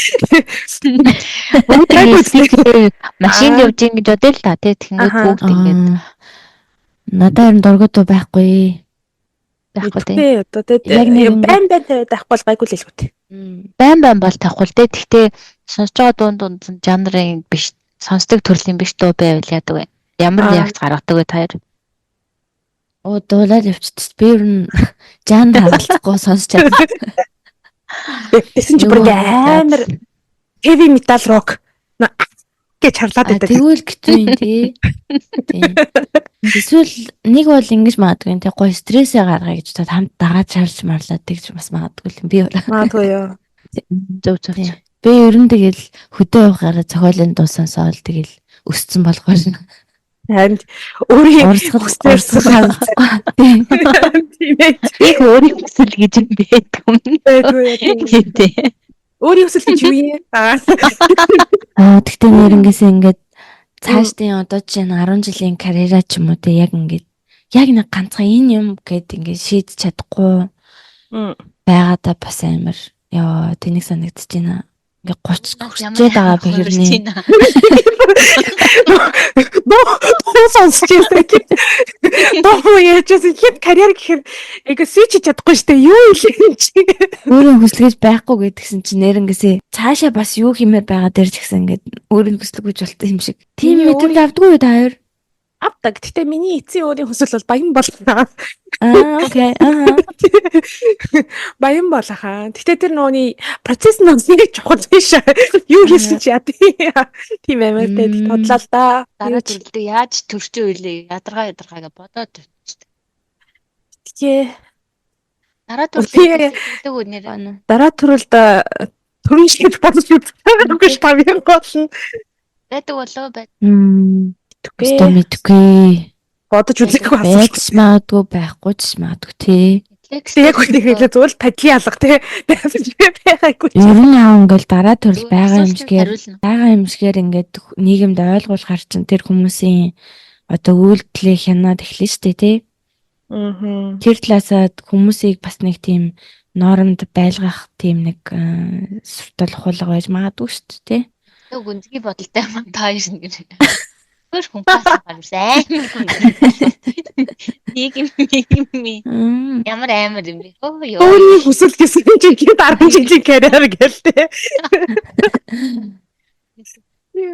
Машин явж ийн гэж бодъё л та тий. Тэгэнгүүт бүгд ингээд надад ер нь дургу дуу байхгүй. Тий. Одоо тий байн тавиад байхгүй бол гайгүй л хэлгүй тий. Байн бол тахгүй л дээ. Гэхдээ сонсож байгаа дунд жанрын биш, сонсдог төрлийн биш дуу байвал яадаг вэ? Ямар реакц гаргадаг вэ та хоёр? Дуулаад явчихсан. Би ер нь жанр хаалцахгүй сонсч чадсан. Тэсэн чи бүр амар heavy metal rock гэж харлаад байдаг. Тэгвэл хэцүү юм тий. Эсвэл нэг бол ингэж магадгүй тий гоё стрессээ гаргая гэж та хамт дагаад шаарч марлаад гэж бас магадгүй юм би. Магадгүй юу. Зөв. Би ер нь тэгэл хөдөө явахаараа цохиолын дуу сонсоол тэгэл өссөн болохоор харин өөрийн хүсээр тийм ээ. Яг өөрийн хүсэл гэж юм байдаг юм. Тий. Өөрийн хүсэл гэж юу юм? Тэгтээ нэрнгээсээ ингээд цаашдын одоо жишээ нь 10 жилийн карьераа ч юм уу те яг ингээд яг нэг ганцхан энэ юм гэд ингээд шийдэж чадахгүй байгаадаа бас амар яа тэнийг санагдаж байна. Ингээ 30 хүрчээд байгаа би хэрнээ. Ноо сонсож байна. Ноо яачаас ихэд карьер гэхээр ингээ switch чадахгүй штэ юу юм чи. Өөрийн хүслэж байхгүй гэдгсэн чинь нэрнгээсээ цаашаа бас юу хэмээр байгаа дээр ч гэсэн ингээ өөрийн хүслэг гэж болтой юм шиг. Тийм мэдрэмж авдаггүй та хоёр. Авдаг. Гэтэ миний эцсийн өөрийн хүсэл бол баян болно. Окей. Баян болохаа. Гэтэ тэр нөөний процесс нь нэг чухал биш. Юу хийсэн ч яа тийм амар тэ тодлоо л да. Дараа төрөлдөө яаж төрч үйлээ ядаргаа бодоод тавьчих. Тэгээ дараа төрөлдөө үнээр дараа төрөлд төрөн шиг бодож үзэхгүй ш тавьян болно. Байдаг болоо байд. Мэдгүй. Бодож үзэхгүй байж магадгүй байхгүй ч магадгүй тий. Яг үнийг хэлээ зөвл падлын алга тий. Байгаагүй. Ер нь яа ингээл дараа төрөл байгаа юм шигээр ингээд нийгэмд ойлгуулахар чинь тэр хүмүүсийн одоо үйлдэлээ хянаад эхлэн штэ тий. Тэр талаасаа хүмүүсийг бас нэг тийм нормд байлгах тийм нэг суртал ухаалга байж магадгүй штэ тий. Гүнзгий бодолтой юм та юм гэж. Хөр хүн пасаар сайн. Нэг юм. Ямар амар юм бэ? Өөрийн хүсэл гэсэн чинь 10 жилийн карьер гэлтэй.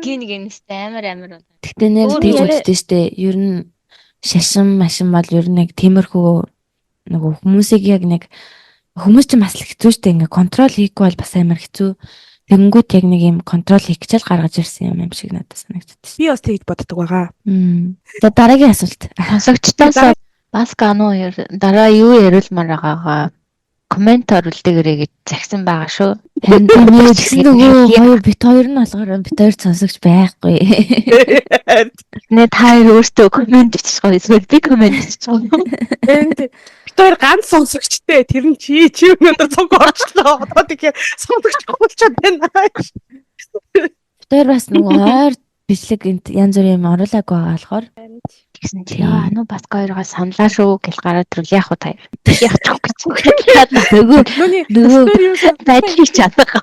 Гинэстэй амар. Тэгтээ нэр тийж үздэг штэ. Ер нь шашин машин бол ер нь нэг тиймэрхүү нөгөө хүмүүсийг яг нэг хүмүүс ч бас хэцүү штэ. Ингээ контрол хийхгүй бол бас амар хэцүү. Тэнгүүд яг нэг юм контрол хийх гэж л гаргаж ирсэн юм шиг надад санагддаг. Би бас тэгж боддог байгаа. За дараагийн асуулт. Сонсогчдоос бас гануу дараа юу яриулмаар байгаагаа комент оруулдагэрэй гэж загсан байгаа шүү. Энд гэсэн нөгөө бит хоёр нь алгаар бит хоёр сонсогч байхгүй. Нэ та хоёр өөртөө комент биччихгүй эсвэл би комент биччихгүй. Энд бит хоёр ганц сонсогчтэй тэр нь чи өнөөдөр цог орчлоо. Одоо тэгэхээр сонсогч болчиход байна. Бит хоёр бас нөгөө ойр бичлэг янз бүрийн юм оруулаагүй байгаа болохоор тэгсэн чи ануу бас хоёроо саналаа шүү гэл гараад ирвэл яах вэ та хоёр. Яах гэж. Нөгөө байдлыг чадах.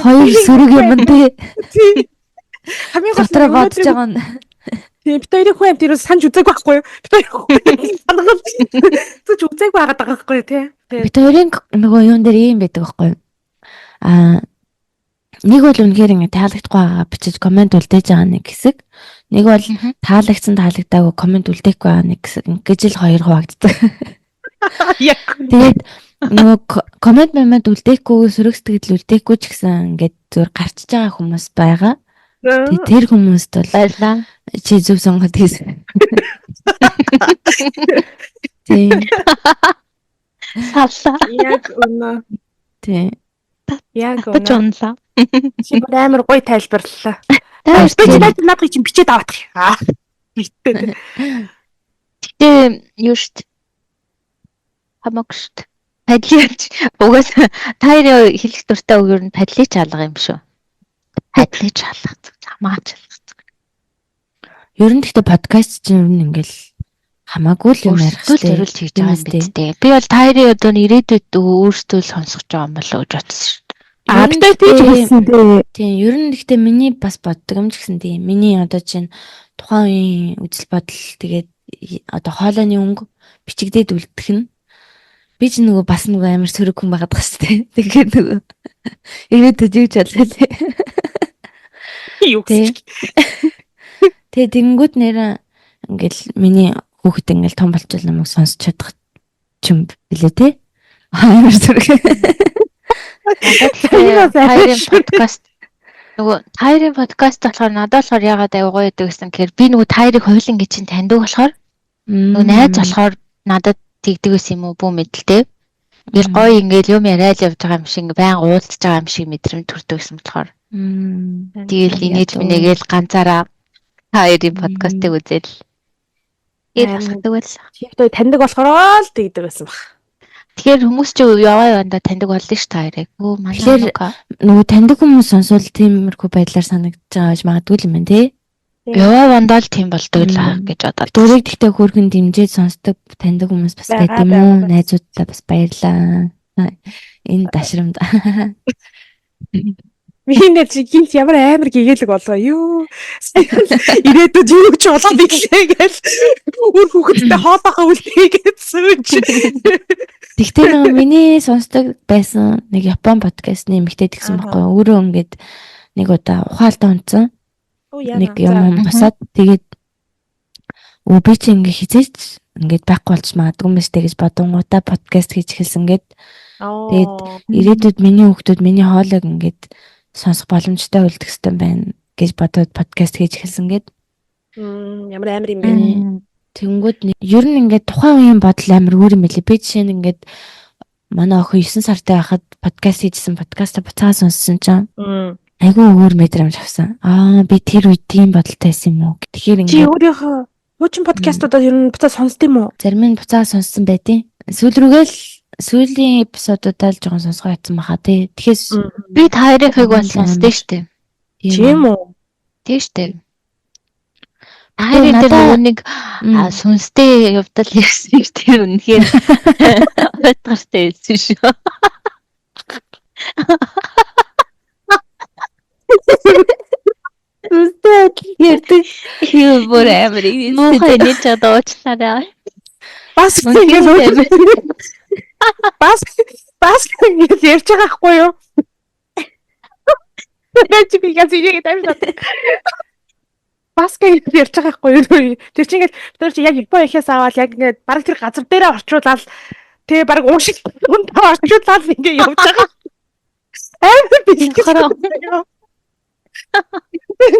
Хоёр сөрөг юм дээ. Хамгийн дотор бодож байгаа нь тийм бит хоёрын хүн амт ерөөс санаж үзээгүй байхгүй юу? Бит хоёрын санагд зүж үзээгүй байгаа байхгүй юу тий. Бит хоёрын нөгөө юун дээр ийм байдаг байхгүй юу? Нэг бол үнэхээр ингэ таалагдахгүй байгаа бичиж комент үлдээж байгаа нэг хэсэг. Нэг бол таалагдсан таалагдаагүй комент үлдээхгүй байгаа нэг хэсэг. Ингэж л хоёр хуваагддаг. Яг. Тэгээд нөгөө коммент мемад үлдээхгүй сөрөг сэтгэл үлдээхгүй ч гэсэн ингээд зүгээр гарчиж байгаа хүмүүс байгаа. Тэр хүмүүст бол Баярлаа. чи зөв сонгоод хийсэн. Тийм. Саллаа. Яг өнөө. Тийм. Яг Татаж өнөө. унлаа. Чи бүр амар гоё тайлбарлалаа. Тайлбар Би тийм. надад чинь бичээд авах. Битээ. Гэтэ юу штт. Хамаагүй штт. Падлиач угаасаа таяр хэлэх дуртай үг ер нь падлич алга юм шүү. Падлич алга хамаач алга. Ер нь гэхдээ подкаст чинь ер нь ингээл хамаагүй л юм ярих Өөрсдөө зориулж хийж байгаа юм биз дээ. Би бол таярын одоо ирээдүйд өөрсдөө л сонсож байгаа юм болоо гэж бодсон шүү. Аптай тийж хэлсэн дээ. Тийм, ер нь гэхдээ миний бас боддог юм ч гэсэн тийм. Миний одоо чинь тухайн үеийн үзэл бодол тэгээд одоо хоолойны өнгө бичигдээд үлдэх нь би ч нөгөө бас нөгөө амар сөрөг хүн байгаад байгаа шүү дээ. Тэгээд нөгөө ирээдүйд юу ч бодлоо тий. Юу гэсэн. Тэгээд тэнгүүд нэр ингээл миний хүүхэд ингээл том болчихвол намайг сонсч чадах юм билээ тий. Амар сөрөг. Таярын подкаст нөгөө таярын подкаст болохоор надад болохоор ягаад аюугаа гэдэг гэсэн гэхээр би нөгөө таярыг хойлон гэж чинь таньдаг болохоор нөгөө найз болохоор надад тэгдэг ус юм уу бүү мэдлээ. Ингээл гоё ингээл юм яриад явж байгаа юм шиг баян уулзж байгаа юм шиг мэдрэмж төрдөг гэсэн болохоор. Тэгэл инээд минийгээл ганцаараа таярын подкастыг үзэл. Ир хатдаг байл. Чи таньдаг болохоор л тэгдэг байсан баг. Тэгэхээр хүмүүс ч яваа яванда таньдаг болно ш таярыг. Өө манай нөгөө таньдаг хүмүүс сонсвол тиймэрхүү байдлаар санагдаж байгаа гэж магадгүй юм байна тий. Яваа вандал тийм болдог л гэж бодоод. Дөрөв гэхдээ хөргөн дэмжиж сонсдог таньдаг хүмүүс бас байт юм уу? Найзуудтай бас баярлаа. Энэ дашрамд. Минь чи гинт ямар амар гэгээлэг болоо юу. Ирээдүйд юу ч болох биглээ гэж үр хүүхэдтэй хоолойхоо үлдээгээд сууж. Тэгтээ нөгөө миний сонсдог байсан нэг Япон подкастны эмэгтэй гэсэн байхгүй өөрөө ингээд нэг удаа ухаалтаа унтсан. Нэг юм босаад тэгээд би чи ингээ хизээч ингээд байхгүй болч магадгүй юм шүү дээ гэж бодонгуудаа подкаст хийж эхэлсэн гээд тэгээд ирээдүйд миний хүүхдүүд миний хоолойг ингээд сонсох боломжтой үлдэх хэвээр байна гэж бодоод подкаст хийж эхэлсэн гээд ямар амар юм бэ. Тэнгүүд ер нь ингээд тухайн үеийн бодол амар өөр юм билээ. Би жишээ нь ингээд манай охин 9 сартай байхад подкаст хийжсэн подкаста буцаа сонссон чинь айгүй өөр мэдрэмж авсан. Би тэр үед тийм бодолтой байсан юм уу? Тэгэхээр ингээд чи өөрийнхөө хуучин подкастуудаа ер нь буцаа сонсд юм уу? Зарим нь буцаа сонссон байдیں۔ Сүүлийн эпизодуудаа л жоохон сонсгоо ятсан баха тий. Тэгэхээр би таярыг бол сонсдөө штэ. Тийм үү? Тийм штэ. Таяр дээр нэг сүнстэй явдал ярьсан тэр үнэхээр ойдгартай байсан шүү. Үстэй ярьдаг юу бүр амар юм. Муухай нэг ч дуучлаарай. Бас ингэж ярьж байгаа хгүй юу? Чи би яг зүйгээ тавьсан. Бас гэж ярьж байгаа хгүй юу? Тэр чинь ингэж тэр чи яг Япон ихээс аваад яг ингэ баг тэр газар дээрээ орчуулаад тэгээ баг уушиг унтаа орчуулаад ингэ явж байгаа. Амар бэлтгэл.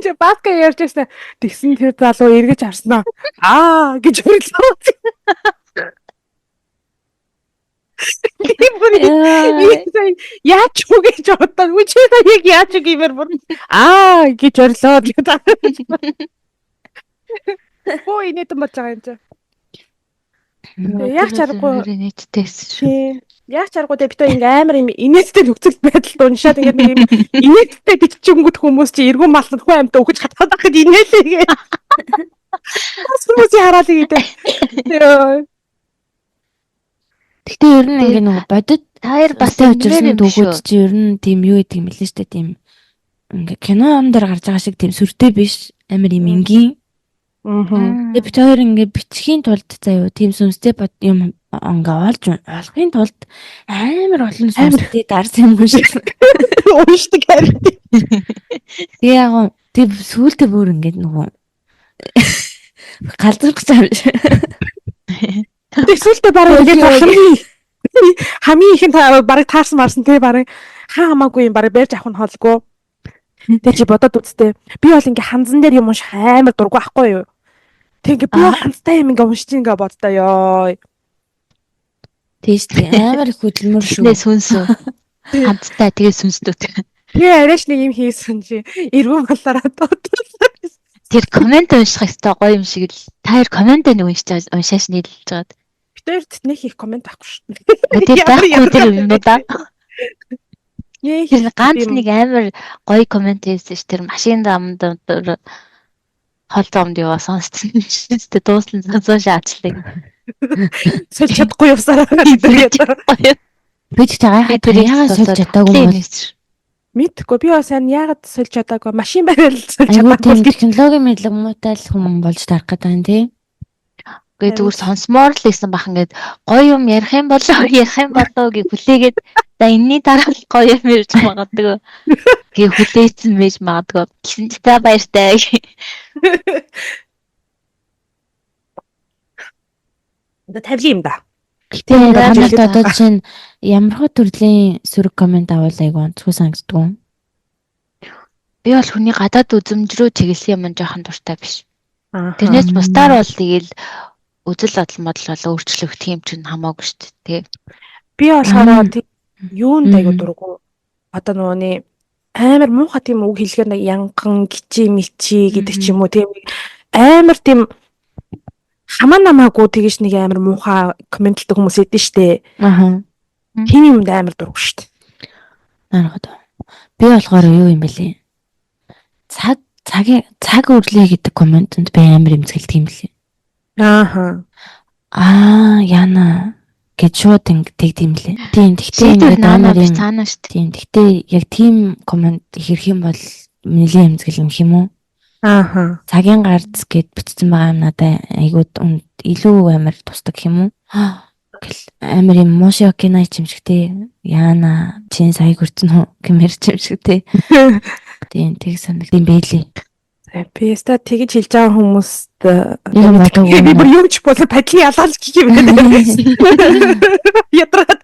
Чи бас гэж ярьж байсан. Тэгсэн тэр залуу эргэж харснаа. Гэж хөрлөө. Яаж юу гэж бодоод үчирээ яг яаж үг юмэр бүр гэж орлоо гэдэг. Хөө инээд юм байгаа юм чи. Яг чаргагүй нийттэйсэн шүү. Яг чаргагүй бид ингээ амар юм инээдтэй нөхцөл байдалд уншаад ингээ нэг юм инээдтэй биччихэнгүүт хүмүүс чи эргүүн малнад хүн амьтаа өгч хатаад байхад инээлээ. Бас хүмүүсийн хараалыг гэдэг. Гэтэ ер нь ингээ нэг бодит таяр бас учирсан дүүгүүд чи ер нь тийм юу гэдэг юм лээ штэ тийм ингээ кино ам дээр гарч байгаа шиг тийм сүртэй биш амар юм энгийн. Тэгээ бид хоёр ингээ бичхийн тулд заяа тийм сүнстэй юм ингээ олохын тулд амар олон сүнстэй дарсан юм шиг уушдаг харин. Тэгээ яг тийм сүултээ бүр ингээ нөгөө галзах гэж байна. Тэсэлтэй бараг ингээд хамгийн ихэнд барыг таарсан марсан те барыг хаа хамаагүй юм барыг барьж авах нь хоолгүй. Тэг чи бодоод үзтээ. Би бол ингээ ханзан дээр юм унших амар дургу ахгүй юу. Тэг ингээ би ханзтай юм ингээ уншиж ингээ боддоо ёо. Тийш амар их хөдөлмөр шүү. Тэснээ сүнсөө. Хамттай тэгээ сүнсдүүд. Тэгээ арайч нэг юм хийсэн чи эргүү болоороо дуудсан. Тэр комент унших ёстой гоё юм шиг л. Та хоёр комент нэг уншааш нийлж байгаад. Би тэрт нэг их комент авахгүй шүү. Тэр байхгүй тэр юм да. Тэр Ганц нэг амар гоё комент хийсэн ш. Тэр машин дамд холдомд яваа сонссон. Тэ дууссан сонсоо шаачлаа. Сольж чадахгүй явсараа гэдэг. Би ч яагаад сольж чадаагүй бол мэдгүй би бас сайн яагаад сольж чадаагүй машин бариад сольж чадаагүй чадаагүй технологи мэдлэг муутай л хүн болж тарах гэдэг юм тий. Гээ зүгээр сонсмоор л гэсэн бах ингээд гоё юм ярих юм болоо гэж хүлээгээд за энэний дараа л гоё юм ярьж магадгүй. Гээ хүлээсэн байж магадгүй. Гэсэн ч та баяртай. Одоо тавьлаа юм да. Гэтэ хамт одоо чинь ямар төрлийн сөрөг комент авал айгу онцгой санагддаг. Би бол хүний гадаад үзмж рүү чиглэсэн юм жоохон дуртай биш. Тэрнээс бусдаар бол тэгэл үзэл бодол модал болоо өөрчлөх тийм ч хамаагүй шүү дээ. Би болохоор юунд айгу дургу. Одоо нөгөөний амар муухай тийм үг хэлгээр нэг янган гिचи мичи гэдэг ч юм уу тийм амар тийм хамаа намаагүй тэгэж нэг амар муухай комментлдэг хүмүүс идэв штэ. Тийм юмд амар дургу штэ. Нарахад. Би болохоор юу юм бэлээ? Цаг өрлөө гэдэг комментэнд би амар имзгэлдэг юм бэлээ. Яна гэж шууд ингэдэг юм лээ. Тийм тэгтээ ингээд амар юм цаана штэ. Тийм тэгтээ яг тийм коммент ирэх юм бол нэлийн имзгэл юм юм уу? Цагийн гарц гэд бичсэн байгаа юм надаа айгуу илүү амар тусдаг юм уу? Амар юм мошиокинай чимшигтэй. Яна чин сая хүрцэн үү гэмэр чимшигтэй. Тийм тэг санагдсан юм байлээ. Би ста тэгж хэлж байгаа хүмүүст юм бодоогүй. Би бүр юу ч болоо падлын ялгаалж гэх юм байна. Ядраад.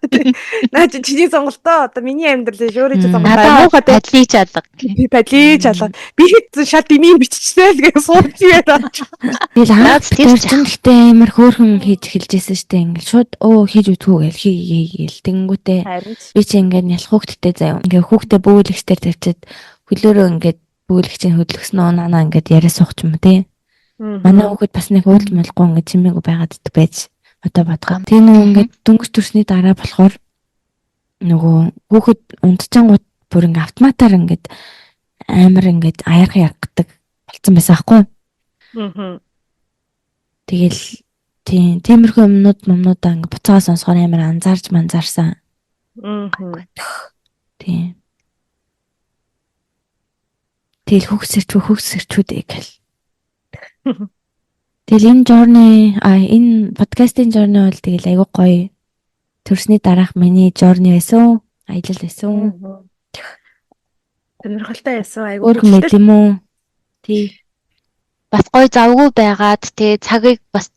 Наа чиний сонголтоо одоо миний амьдрал шөөрөж сонголтоо. Муухай падлыг алга. Би падлыг алга. Би шал димийн биччихсэн л гэж сууж яриад. Би лаац тийм гэхдээ амар хөөрхөн хийж эхэлжсэн штэ ингээл шууд хийж үтгүү гэл хийгээл тэнгүүтээ. Би чи ингээд нялх хүүхдтэй заяа. Ингээд хүүхдээ бөөлөгчдөр тавьчаад хөлөөрөө ингээд бөөлөгчийн хөдөлгсөн нанаа ингээд яриа суух ч юм тий. Манай хүүхэд бас нэг уулж малгүй ингээд чимээгүй байгаад байж одоо бодгоо. Тэгээ нөгөө ингээд дөнгөж төрсний дараа болохоор нөгөө хүүхэд унтчихангууд бүр ингээд автоматар ингээд амар ингээд аяархан ягдаг болцсон байсан аахгүй. Тэгэл тиймэрхүү юмнуудаа ингээд буцаага сонсохоор амар анзаарч манзаарсан. Тийм. Тэгэл хөгсөрчүүд гэл. Тэгэл энэ подкастын жорни бол тэгэл айгүй гоё. Төрсний дараах миний жорни байсан. Аялал байсан. Сонирхолтой байсан айгүй. Өөр мэд юм уу? Тий. Бас гоё завгүй байгаад тэгээ цагийг бас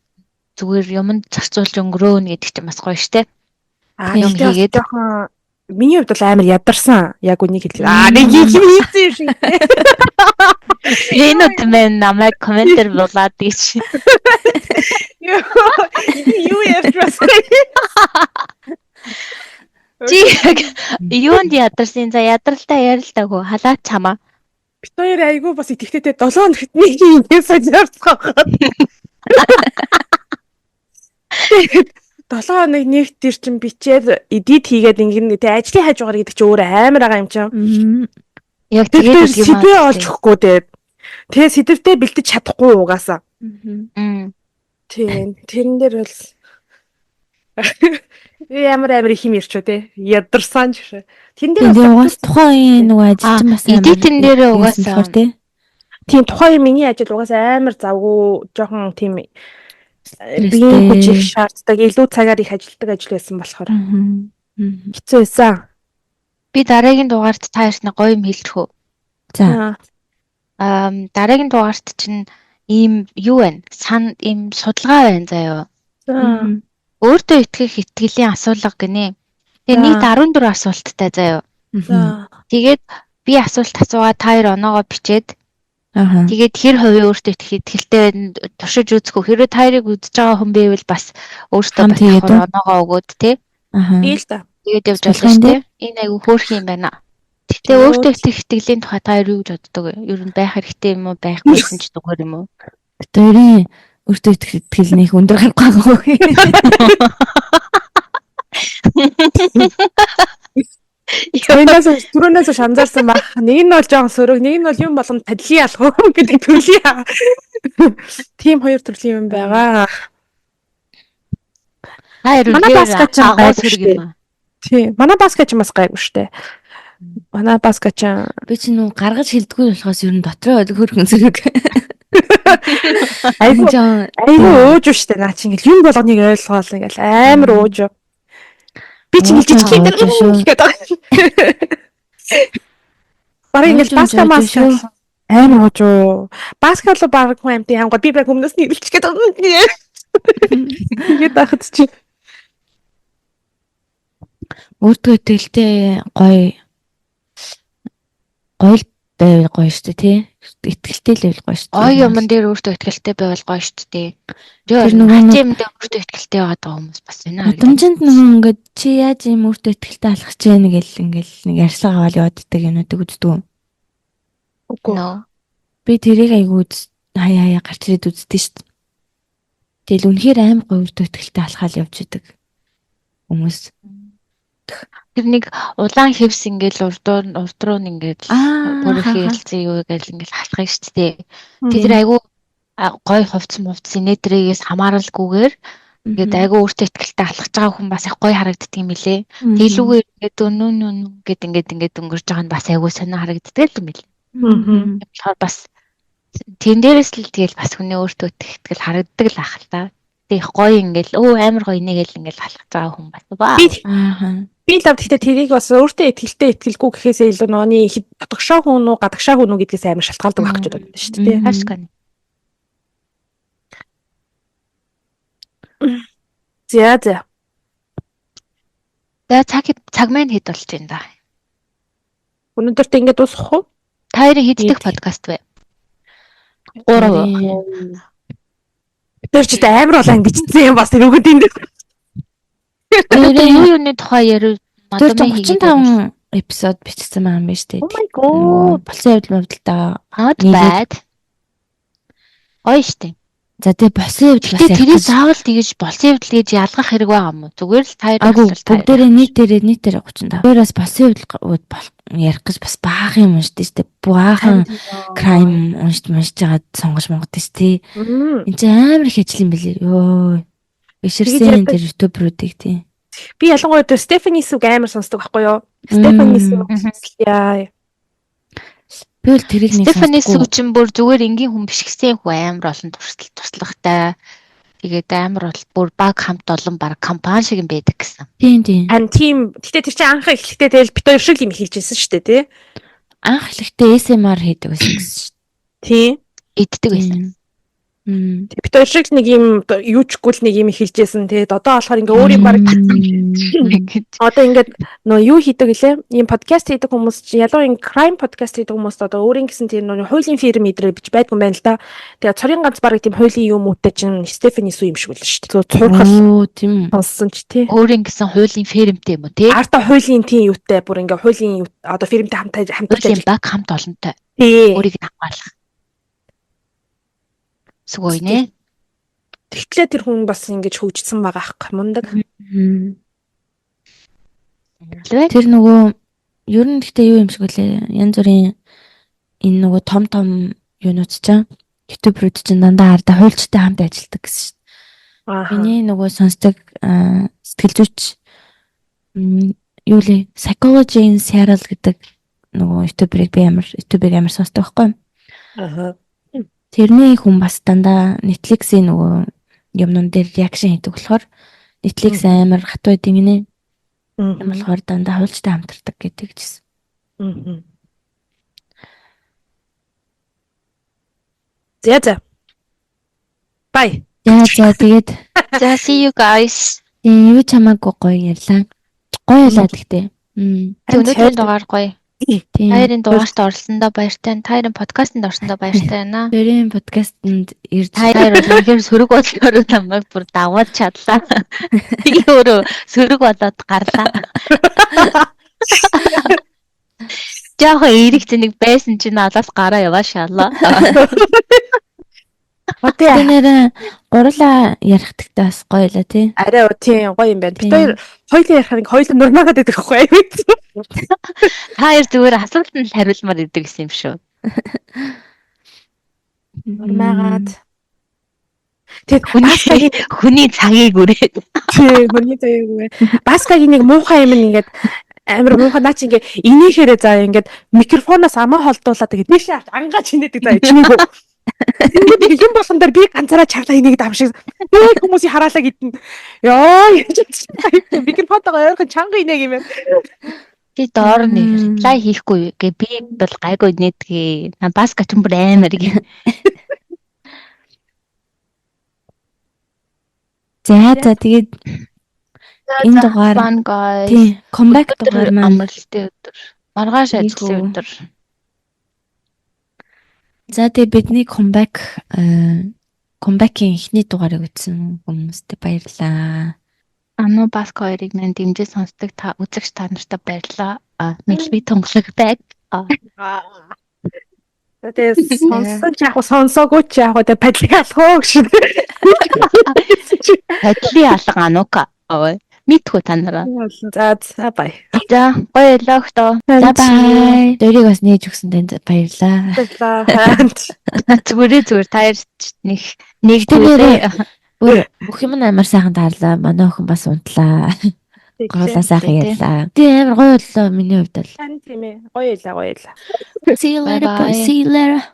зүгээр юмд зарцуулж өнгөрөөнө гэдэг чинь бас гоё штэ. Юм хийгээд жоохон миний хувьд бол амар ядарсан. Яг үнийг хэлээ. Нэг юм хийсэн юм шиг. Ренот мен намайг комментэр болоод гэж. Юу ядарсан. Юунд ядарсан? За ядралтай ярилтаагүй халаач чамаа. Бид хоёр айгүй бас итгэвчтэй 7 хоногт нэг юм сонирхох. 7 хоног нэг тэр чин бичээд эдит хийгээд ингэнэ тэ ажлын хажуугаар гэдэг чи өөр амар байгаа юм чинь. Яг тэгээд сэдвээ олж өгөхгүй дээ. Тэгээ сэдвтээ бэлдэж чадахгүй угаасаа. Тийм тэрэн дээр бол амар их юм ирчүү те. Ядарсан ч. Тэн дээр угаас тухайн нөгөө ажилчин бас амар эдитэн дээр угаасаа те. Тийм тухайн миний ажил угаасаа амар завгүй жоохон тийм биеийн хүч их шаарддаг, илүү цагаар их ажилладаг ажил байсан болохоор. Хэцүү байсан. Би дараагийн дугаарт та ярьснаа гоё юм хэлчих үү? За. Дараагийн дугаарт чинь ийм юу вэ? Ийм судалгаа байна заяа. Өөртөө итгэх итгэлийн асуулга гинэ. Тэгээ нийт 14 асуулттай заяа. За. Тэгээд би асуулт асуугаа та хоёр оноогоо бичээд тэгээд хэр хувийн өөртөө итгэлтэй туршиж үзэхгүй хэрвээ та хоёрыг үзэж байгаа хүн байвал бас өөртөө бас давхар оноогоо өгөөд тий. Iyi л да. Тэгээд явж болно шүү дээ. Энэ айгүй хөөрх юм байна. Гэтэ өөртөө итгэлийн тухай та хоёр юу гэж боддог вэ? Ер нь байх хэрэгтэй юм уу? Байхгүйсэн ч зүгээр юм уу? Тэрийн өөртөө итгэл нэх өндөр гарахгүй. Түрүүнээс шанзаарсан баг. Нэг нь бол жоохон сөрөг, нэг нь бол юм болгонд тадлын алах гэдэг төрлийн. Тим хоёр төрлийн юм байгаа. Манай баскач агуу сөрөг юм. Тий, манай баскач бас гайгүй штэ. Манай баскач би ч нүү гаргаж хэлдэггүй болохоос ер нь дотроо хөрхөн сөрөг. Айгуу өөж штэ наа чи ингээл юм болгоныг ойлгоол ингээл амар өөж. Би ч ингэж хэлдэг гэдэг. Барин ингээл баска маска амар өөж. Баска л баг хүн амт янгууд би баг өмнөөс нь хэлчих гэдэг. Тэгээд ахад чи өөртөө итгэлтэй гоё байвал гоё шүү дээ тий. Итгэлтэй л байвал гоё шүү дээ. Ой юмн дээр өөртөө итгэлтэй байвал гоё шүү дээ. Тэр нөгөө юмд өөртөө итгэлтэй байгаа хүмүүс бас байна. Удамжинд нөгөө ингээд чи яаж юм өөртөө итгэлтэй алхах гэж яана гэл ингээл нэг ярьслага аваад явааддаг юмнуудыг үздэг үү? Үгүй. Би тэрийг айгуу хаяа гарч ирээд үздэг шүү дээ. Тэгэл үнэхээр аим гоё өөртөө итгэлтэй алхаал явж идэг хүмүүс. Тэр нэг улаан хевс ингээл урд руу ингээл бүр хэлцээ юу гэж ингээл халахыг шүү дээ. Тэр айгу гой хувцсан нээтрээс хамааралгүйгээр ингээд айгу өөртөө итгэлтэй алхаж байгаа хүн бас их гой харагддаг юм билэ. Тэглүүгээр ингээд нүүн ингээд өнгөрч байгаа нь бас айгу сонио харагддаг юм билэ. Тэгэхээр бас тэн дээрээс л тэгэл бас хүний өөртөө итгэл харагддаг л ах л та. Тэг гоё ингээл амар гоё нэгэл ингээл халах байгаа хүн бас ба. Би л гэхдээ тэрийг бас өөртөө итгэлгүй гэхээсээ илүү нөөний гадагшаа хүн үү гадагшаа хүн үү гэдгээс амар шалтгаалдаг байх гэж боддог шүү дээ. Хашгана. За. Цаг маань хэд болж байна да. Өнөөдөрт ингэж дуусах уу? Та хоёрын хэд дэх подкаст вэ? 3. Тэр ч амар болон бичсэн юм бас тэр үгэд энэ. Юуны тухай ярив тэр 35 эпизод бичсэн байгаа юм байна шүү дээ. Oh my god. Болсон явдалтаа not bad. Гоё штэ. За тэгээ болсон явдал бас тэрийг заавал тэгэж болсон явдал гэж ялгах хэрэг байгаа юм уу? Зүгээр л таяр бүгдээрээ нийтээр 35. Хоёроос болсон явдал ярих гэж бас баах юм уншдаг шүү дээ. Баахан crime уншиж байгаа сонгож монгод шүү дээ. Энд чинь амар их ажил юм билээ. Йоо. Бишэрсэн тэр ютуберуудыг тий. Би ялангуяа тэр Стефани Сүг амар сонсдог байхгүй юу? Стефани Сүг яа. Би л тэрийг нэг Стефани Сүг чинь бүр зүгээр энгийн хүн биш гэсэн хүн амар олон туршлагатай. Тэгээд амар бол бүр баг хамт олон баг компани шиг юм байдаг гэсэн. Тийм. Ан тийм. Гэтэ тэр чинь анх эхлэхдээ тэгэл бит хоёр шиг юм хэлжсэн шүү дээ тий. Анх эхлэхдээ SMR хийдэг байсан гэсэн шүү дээ. Тийм. Иддэг байсан. Бит хоёр шиг нэг юм юучгүй л нэг юм хэлжсэн тэгээд одоо болохоор ингээ өөр юм баг одоо ингээд нөө юу хийдэг гэлээ ийм подкаст хийдэг хүмүүс ялуу ин crime подкаст хийдэг хүмүүс одоо өөрийн гэсэн тийм нөө хуулийн фирм идрээ бич байдгүй юм байна л да. Тэгээд цорын ганц баг тийм хуулийн юм үүтэй чинь Стефани Сүү юм шиг л шүү дээ. Цурхал тийм сонссон ч тий. Өөрийн гэсэн хуулийн фирмтэй юм уу тий? Арта хуулийн тийм юутай бүр ингээ хуулийн одоо фирмтэй хамтарч баг хамт олонтой. Тий. Өөрийг хамгаалах. Сүгой нэ. Тэгтлээ тэр хүн бас ингэж хөгжсөн байгаа ах мундаг. Тэр нөгөө ер нь гэхдээ юу юм шиг үлээ. Янз бүрийн энэ нөгөө том юунууд чинь ютуберүүд чинь дандаа ардаа хуульчтай хамт ажилладаг гэсэн шүү дээ. Миний нөгөө сонсдог сэтгэл зүйч юу лээ Psychology in Seattle гэдэг нөгөө ютуберийг амар сонсдог байхгүй юу? Тэрний хүн бас дандаа Netflix-ийн нөгөө юмнууд дээр реакшн хийдэг болохоор Netflix амар хатуу гэдэг нэ. Юм болохоор дандаа хуульчтай хамтардаг гэдэг гэсэн. За. Bye. За тэгээд see you guys. юу чамаагүй гоё ярьлаа. Гоё ялаад гэхдээ. Тэг өнөөдрийн дугаар гоё. Тийм. Таярын дугаарт орсондоо баяртай. Таярын подкастт орсондоо баяртай байна. Тэрийн подкастэнд ирж Таяр бол үнэхээр сөрөг бодлоор намайг бүр даваад чадлаа. Би өөрөө сөрөг болоод гарлаа. Жаахан эрэг тэнэг байсан чинь надаас гараа яваа шаалаа. одоо нэрээ гурлаа ярих гэдэгтэй бас гоё л тий. Арай тийм гоё юм байна. Бид хоёр хоёлын ярих нэг хоёлын нурмаагаад байдаг байхгүй юу? Таяр зүгээр асуултанд л хариулмаар идэг гэсэн юм шүү. Нурмаагаад. Тэг хүний цагийг үрээд. Тийм хүний заяагүй. Баскагийн нэг муухай юм ингээд амар муухай наа чи ингээд инээхээрээ заа ингээд микрофоноос амаа холдуулаад тэгээд тийшээ авч ангааж хинээдэг заа ичнийгөө. Ингээд юм болсон дээр би ганцаараа чаглаа инээгээд авшиг. Нэг хүмүүсийн хараалаа гэдэн. Яа микрофонтойгоо ойрхон чанга инээг юм. Би доор нэг реплай хийхгүй гэ би бол гайгүй нэтгээ. Баска ч бүр амар гэ. За тэгээд энэ дугаар тийм comeback дугаар маань амралтын өдөр. Маргааш ажлын өдөр. За тэгээд бидний comeback-ийн эхний дугаарыг үзсэн хүмүүстээ баярлалаа. Ану Баска хоёрыг мань дэмжиж сонсдог та үзэгч та нартай баярлалаа. Мэлби тунгалаг байг. Тэгээд сонсон ч яг сонсоогүй ч яг тэгээд падлиг алах уу гэж. Падли алга анука. Мэдгүй та нараа. За бай. За гоё логто. За бай. Дөрийг бас нээж өгсөн танд баярлалаа. Зүгээр таяр нэг тэгтээ бүр бүх юм амар сайхан таарлаа. Манай охин бас унтлаа. Гоолаа сайхан ярьлаа. Тийм амар гоё боллоо миний хувьд л. Тийм ээ. Гоё ялаа. See you later.